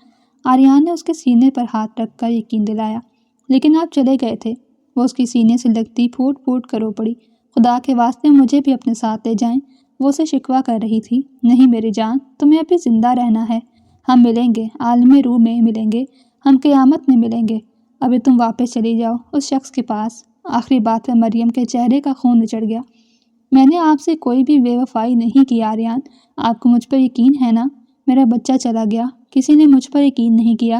آریان نے اس کے سینے پر ہاتھ رکھ کر یقین دلایا۔ لیکن آپ چلے گئے تھے۔ وہ اس کی سینے سے لگتی پھوٹ پھوٹ کر رو پڑی۔ خدا کے واسطے مجھے بھی اپنے ساتھ لے جائیں۔ وہ اسے شکوہ کر رہی تھی۔ نہیں میری جان، تمہیں ابھی زندہ رہنا ہے۔ ہم ملیں گے، عالم روح میں ملیں گے، ہم قیامت میں ملیں گے۔ ابھی تم واپس چلی جاؤ اس شخص کے پاس۔ آخری بات پہ مریم کے چہرے کا خون نچڑ گیا۔ میں نے آپ سے کوئی بھی بے وفائی نہیں کی آریان، آپ کو مجھ پر یقین ہے نا؟ میرا بچہ چلا گیا، کسی نے مجھ پر یقین نہیں کیا۔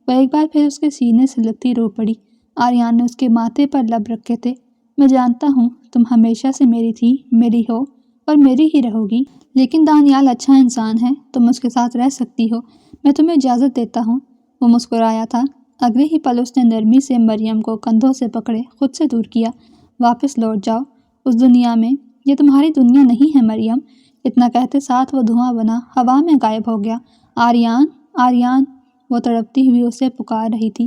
وہ ایک بار پھر اس کے سینے سے لگتی رو پڑی۔ آریان نے اس کے ماتھے پر لب رکھے تھے۔ میں جانتا ہوں تم ہمیشہ سے میری تھی، میری ہو اور میری ہی رہو گی، لیکن دانیال اچھا انسان ہے، تم اس کے ساتھ رہ سکتی ہو، میں تمہیں اجازت دیتا ہوں۔ وہ مسکرایا تھا۔ اگلے ہی پل اس نے نرمی سے مریم کو کندھوں سے پکڑے خود سے دور کیا۔ واپس لوٹ جاؤ اس دنیا میں، یہ تمہاری دنیا نہیں ہے مریم۔ اتنا کہتے ساتھ وہ دھواں بنا ہوا میں غائب ہو گیا۔ آریان، آریان، وہ تڑپتی ہوئی اسے پکار رہی تھی۔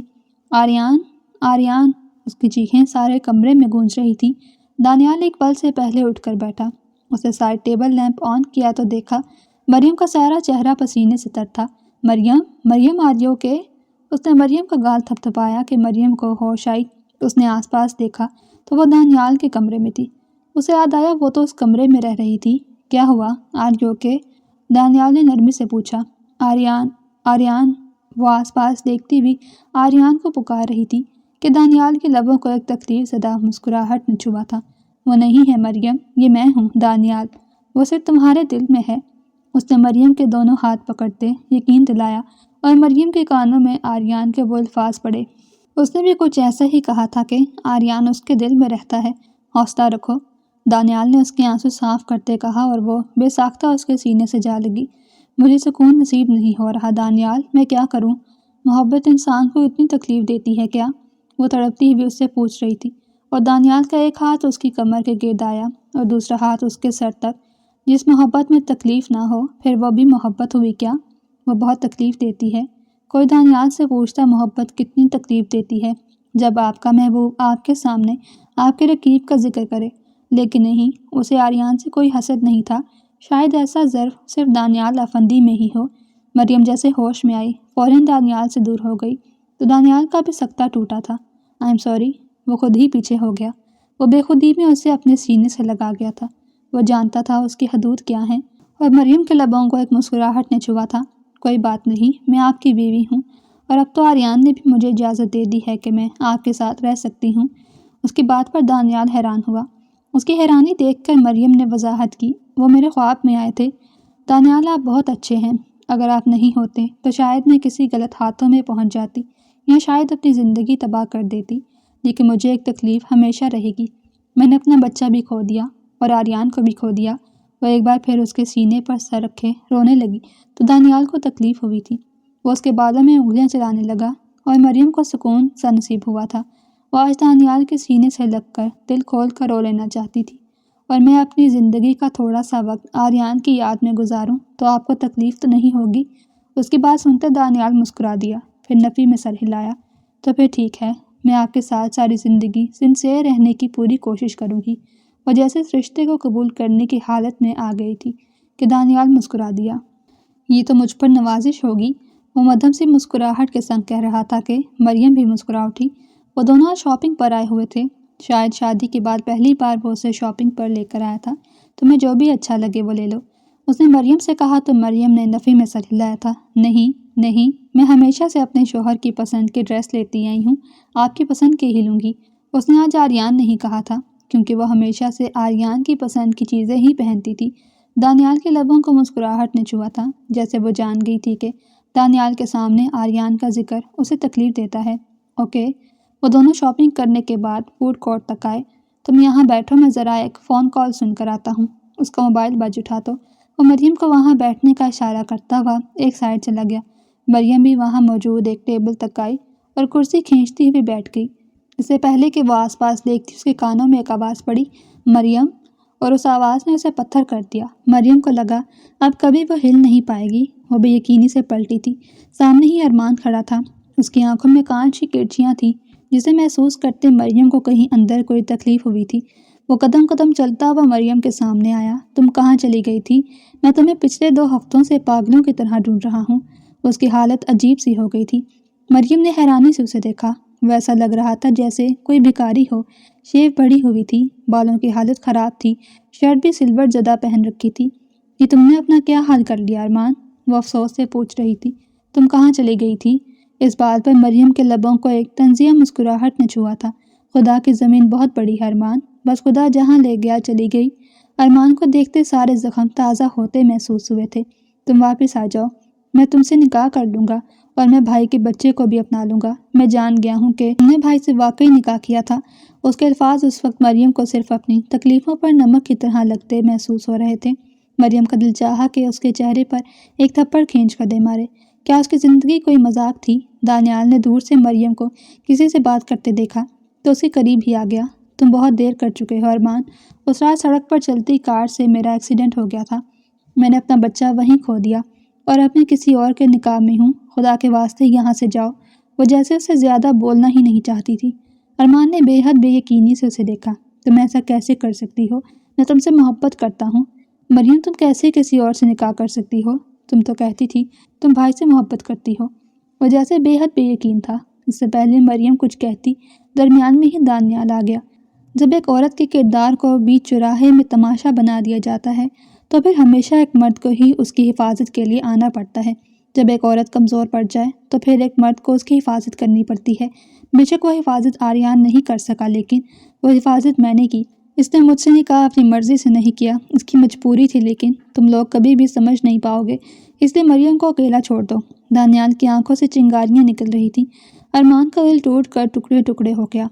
آریان، آریان، اس کی چیخیں سارے کمرے میں گونج رہی تھی۔ دانیال ایک پل سے پہلے اٹھ کر بیٹھا۔ اسے سائڈ ٹیبل لیمپ آن کیا تو دیکھا مریم کا سارا چہرہ پسینے سے تر تھا۔ مریم، مریم آر یو اوکے؟ اس نے مریم کا گال تھپتھپایا کہ مریم کو ہوش آئی۔ اس نے آس پاس دیکھا تو وہ دانیال کے کمرے میں تھی۔ اسے یاد آیا وہ تو اس کمرے میں رہ رہی تھی۔ کیا ہوا؟ Are you okay? دانیال نے نرمی سے پوچھا۔ آریان، آریان۔ وہ آس پاس دیکھتی ہوئی آریان کو پکار رہی تھی کہ دانیال کے لبوں کو ایک تکلیف زدہ مسکراہٹ نے چھوا تھا۔ وہ نہیں ہے مریم، یہ میں ہوں دانیال، وہ صرف تمہارے دل میں ہے۔ اس نے مریم کے دونوں ہاتھ پکڑتے یقین دلایا اور مریم کے کانوں میں آریان کے وہ الفاظ پڑے۔ اس نے بھی کچھ ایسا ہی کہا تھا کہ آریان اس کے دل میں رہتا ہے۔ حوصلہ رکھو، دانیال نے اس کے آنسو صاف کرتے کہا اور وہ بے ساختہ اس کے سینے سے جا لگی۔ مجھے سکون نصیب نہیں ہو رہا دانیال، میں کیا کروں؟ محبت انسان کو اتنی تکلیف دیتی ہے کیا؟ وہ تڑپتی ہوئی اس سے پوچھ رہی تھی اور دانیال کا ایک ہاتھ اس کی کمر کے گرد آیا اور دوسرا ہاتھ اس کے سر تک۔ جس محبت میں تکلیف نہ ہو پھر وہ بھی محبت ہوئی کیا؟ وہ بہت تکلیف دیتی ہے۔ کوئی دانیال سے پوچھتا محبت کتنی تکلیف دیتی ہے جب آپ کا محبوب آپ کے سامنے آپ کے رقیب کا ذکر کرے، لیکن نہیں، اسے آریان سے کوئی حسد نہیں تھا۔ شاید ایسا ظرف صرف دانیال افندی میں ہی ہو۔ مریم جیسے ہوش میں آئی فوراً دانیال سے دور ہو گئی تو دانیال کا بھی سکتہ ٹوٹا تھا۔ آئی ایم سوری، وہ خود ہی پیچھے ہو گیا۔ وہ بے خودی میں اسے اپنے سینے سے لگا گیا تھا۔ وہ جانتا تھا اس کی حدود کیا ہیں اور مریم کے لبوں کو ایک مسکراہٹ نے چھوا تھا۔ کوئی بات نہیں، میں آپ کی بیوی ہوں اور اب تو آریان نے بھی مجھے اجازت دے دی ہے کہ میں آپ کے ساتھ رہ سکتی ہوں۔ اس کی بات پر دانیال حیران ہوا۔ اس کی حیرانی دیکھ کر مریم نے وضاحت کی، وہ میرے خواب میں آئے تھے۔ دانیال آپ بہت اچھے ہیں، اگر آپ نہیں ہوتے تو شاید میں کسی غلط ہاتھوں میں پہنچ جاتی یا شاید اپنی زندگی تباہ کر دیتی، لیکن مجھے ایک تکلیف ہمیشہ رہے گی۔ میں نے اپنا بچہ بھی کھو دیا اور آریان کو بھی کھو دیا۔ وہ ایک بار پھر اس کے سینے پر سر رکھے رونے لگی تو دانیال کو تکلیف ہوئی تھی۔ وہ اس کے بالوں میں انگلیاں چلانے لگا اور مریم کو سکون سا نصیب ہوا تھا۔ وہ آج دانیال کے سینے سے لگ کر دل کھول کر رو لینا چاہتی تھی۔ اور میں اپنی زندگی کا تھوڑا سا وقت آریان کی یاد میں گزاروں تو آپ کو تکلیف تو نہیں ہوگی؟ اس کی بات سنتے دانیال مسکرا دیا، پھر نفی میں سر ہلایا۔ تو پھر ٹھیک ہے، میں آپ کے ساتھ ساری زندگی سنسیئر رہنے کی پوری کوشش کروں گی۔ وہ جیسے اس رشتے کو قبول کرنے کی حالت میں آ گئی تھی کہ دانیال مسکرا دیا۔ یہ تو مجھ پر نوازش ہوگی، وہ مدھم سی مسکراہٹ کے سنگ کہہ رہا تھا کہ مریم بھی مسکرا اٹھی۔ وہ دونوں شاپنگ پر آئے ہوئے تھے۔ شاید شادی کے بعد پہلی بار وہ اسے شاپنگ پر لے کر آیا تھا۔ تمہیں جو بھی اچھا لگے وہ لے لو، اس نے مریم سے کہا تو مریم نے نفی میں سر ہلایا تھا۔ نہیں نہیں، میں ہمیشہ سے اپنے شوہر کی پسند کی ڈریس لیتی آئی ہوں، آپ کی پسند کی ہی لوں گی۔ اس نے آج آریان نہیں کہا تھا کیونکہ وہ ہمیشہ سے آریان کی پسند کی چیزیں ہی پہنتی تھی۔ دانیال کے لبوں کو مسکراہٹ نے چھوا تھا، جیسے وہ جان گئی تھی کہ دانیال کے سامنے آریان کا ذکر اسے تکلیف دیتا ہے۔ اوکے۔ وہ دونوں شاپنگ کرنے کے بعد فوڈ کورٹ تک آئے۔ تم یہاں بیٹھو، میں ذرا ایک فون کال سن کر آتا ہوں۔ اس کا موبائل بج اٹھا تو وہ مریم کو وہاں بیٹھنے کا اشارہ کرتا ہوا ایک سائڈ چلا گیا۔ مریم بھی وہاں موجود ایک ٹیبل تک آئی اور کرسی کھینچتی ہوئی بیٹھ گئی۔ اس سے پہلے کہ وہ آس پاس دیکھتی اس کے کانوں میں ایک آواز پڑی، مریم، اور اس آواز نے اسے پتھر کر دیا۔ مریم کو لگا اب کبھی وہ ہل نہیں پائے گی۔ وہ بے یقینی سے پلٹی تھی۔ سامنے ہی ارمان کھڑا تھا۔ اس کی آنکھوں میں کانچ کی کرچیاں تھیں جسے محسوس کرتے مریم کو کہیں اندر کوئی تکلیف ہوئی تھی۔ وہ قدم قدم چلتا ہوا مریم کے سامنے آیا۔ تم کہاں چلی گئی تھی؟ میں تمہیں پچھلے 2 ہفتوں سے پاگلوں کی طرح ڈھونڈ رہا ہوں۔ اس کی حالت عجیب سی ہو گئی تھی۔ مریم نے حیرانی سے اسے دیکھا۔ ویسا لگ رہا تھا جیسے کوئی بھکاری ہو۔ شیو بڑھی ہوئی تھی، بالوں کی حالت خراب تھی، شرٹ بھی سلور زدہ پہن رکھی تھی۔ یہ تم نے اپنا کیا حال کر لیا ارمان؟ وہ افسوس سے پوچھ رہی تھی۔ تم کہاں چلی گئی تھی؟ اس بات پر مریم کے لبوں کو ایک طنزیہ مسکراہٹ نے چھوا تھا۔ خدا کی زمین بہت بڑی ہے ارمان، بس خدا جہاں لے گیا چلی گئی۔ ارمان کو دیکھتے سارے زخم تازہ ہوتے محسوس ہوئے تھے۔ تم واپس آ جاؤ، میں تم سے نکاح کر لوں گا اور میں بھائی کے بچے کو بھی اپنا لوں گا۔ میں جان گیا ہوں کہ تم نے بھائی سے واقعی نکاح کیا تھا۔ اس کے الفاظ اس وقت مریم کو صرف اپنی تکلیفوں پر نمک کی طرح لگتے محسوس ہو رہے تھے۔ مریم کا دل چاہا کہ اس کے چہرے پر ایک تھپڑ کھینچ کر دے مارے۔ کیا اس کی زندگی کوئی مذاق تھی؟ دانیال نے دور سے مریم کو کسی سے بات کرتے دیکھا تو اس کے قریب ہی آ گیا۔ تم بہت دیر کر چکے ہو ارمان، اس رات سڑک پر چلتی کار سے میرا ایکسیڈنٹ ہو گیا تھا۔ میں نے اپنا بچہ وہیں کھو دیا اور اب میں کسی اور کے نکاح میں ہوں۔ خدا کے واسطے یہاں سے جاؤ۔ وہ جیسے اس سے زیادہ بولنا ہی نہیں چاہتی تھی۔ ارمان نے بے حد بے یقینی سے اسے دیکھا۔ تم ایسا کیسے کر سکتی ہو؟ میں تم سے محبت کرتا ہوں۔ مریم، تم کیسے کسی اور سے نکاح کر سکتی ہو؟ تم تو کہتی تھی تم بھائی سے محبت کرتی ہو۔ وہ جیسے بے حد بے یقین تھا۔ اس سے پہلے مریم کچھ کہتی، درمیان میں ہی دانیال آ گیا۔ جب ایک عورت کے کردار کو بیچ چوراہے میں تماشا بنا دیا جاتا ہے تو پھر ہمیشہ ایک مرد کو ہی اس کی حفاظت کے لیے آنا پڑتا ہے۔ جب ایک عورت کمزور پڑ جائے تو پھر ایک مرد کو اس کی حفاظت کرنی پڑتی ہے۔ بے شک وہ حفاظت آریان نہیں کر سکا، لیکن وہ حفاظت میں نے کی۔ اس نے مجھ سے نکاح اپنی مرضی سے نہیں کیا، اس کی مجبوری تھی، لیکن تم لوگ کبھی بھی سمجھ نہیں پاؤ گے، اس لیے مریم کو اکیلا چھوڑ دو۔ دانیال کی آنکھوں سے چنگاریاں نکل رہی تھیں۔ ارمان کا دل ٹوٹ کر ٹکڑے ٹکڑے ہو گیا۔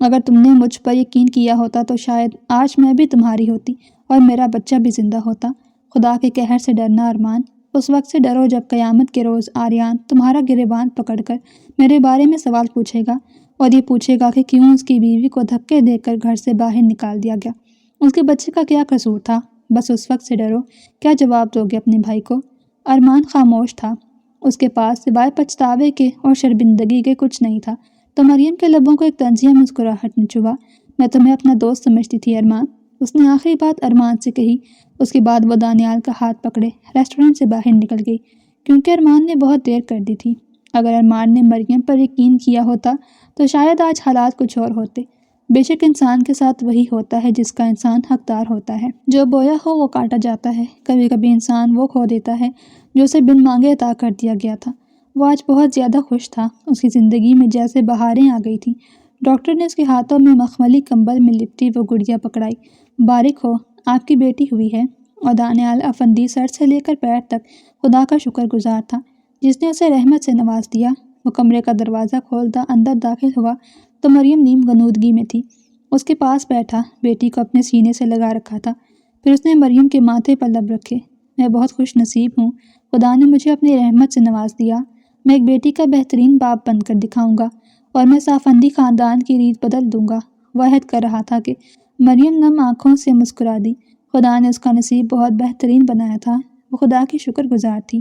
اگر تم نے مجھ پر یقین کیا ہوتا تو شاید آج میں بھی تمہاری ہوتی اور میرا بچہ بھی زندہ ہوتا۔ خدا کے قہر سے ڈرنا ارمان، اس وقت سے ڈرو جب قیامت کے روز آریان تمہارا گریبان پکڑ کر میرے بارے میں سوال پوچھے گا، اور یہ پوچھے گا کہ کیوں اس کی بیوی کو دھکے دے کر گھر سے باہر نکال دیا گیا، اس کے بچے کا کیا قصور تھا۔ بس اس وقت سے ڈرو۔ کیا جواب دو گے اپنے بھائی کو؟ ارمان خاموش تھا۔ اس کے پاس سوائے پچھتاوے کے اور شرمندگی کے کچھ نہیں تھا۔ تو مریم کے لبوں کو ایک طنزیہ مسکراہٹ نے چبھا۔ میں تمہیں اپنا دوست سمجھتی تھی ارمان، اس نے آخری بات ارمان سے کہی۔ اس کے بعد وہ دانیال کا ہاتھ پکڑے ریسٹورنٹ سے باہر نکل گئی، کیونکہ ارمان نے بہت دیر کر دی تھی۔ اگر ارمان نے مریم پر یقین کیا ہوتا تو شاید آج حالات کچھ اور ہوتے۔ بے شک انسان کے ساتھ وہی ہوتا ہے جس کا انسان حقدار ہوتا ہے۔ جو بویا ہو وہ کاٹا جاتا ہے۔ کبھی کبھی انسان وہ کھو دیتا ہے جو اسے بن مانگے عطا کر دیا گیا تھا۔ وہ آج بہت زیادہ خوش تھا۔ اس کی زندگی میں جیسے بہاریں آ گئی تھیں۔ ڈاکٹر نے اس کے ہاتھوں میں مخملی کمبل میں لپٹی وہ گڑیا پکڑائی۔ بارک ہو، آپ کی بیٹی ہوئی ہے۔ اور دانیال افندی سر سے لے کر پیر تک خدا کا شکر گزار تھا جس نے اسے رحمت سے نواز دیا۔ وہ کمرے کا دروازہ کھولتا اندر داخل ہوا تو مریم نیم غنودگی میں تھی۔ اس کے پاس بیٹھا بیٹی کو اپنے سینے سے لگا رکھا تھا۔ پھر اس نے مریم کے ماتھے پر لب رکھے۔ میں بہت خوش نصیب ہوں، خدا نے مجھے اپنی رحمت سے نواز دیا۔ میں ایک بیٹی کا بہترین باپ بن کر دکھاؤں گا اور میں صافندی خاندان کی ریت بدل دوں گا۔ وہ عہد کر رہا تھا کہ مریم نم آنکھوں سے مسکرا دی۔ خدا نے اس کا نصیب بہت بہترین بنایا تھا۔ وہ خدا کی شکر گزار تھی۔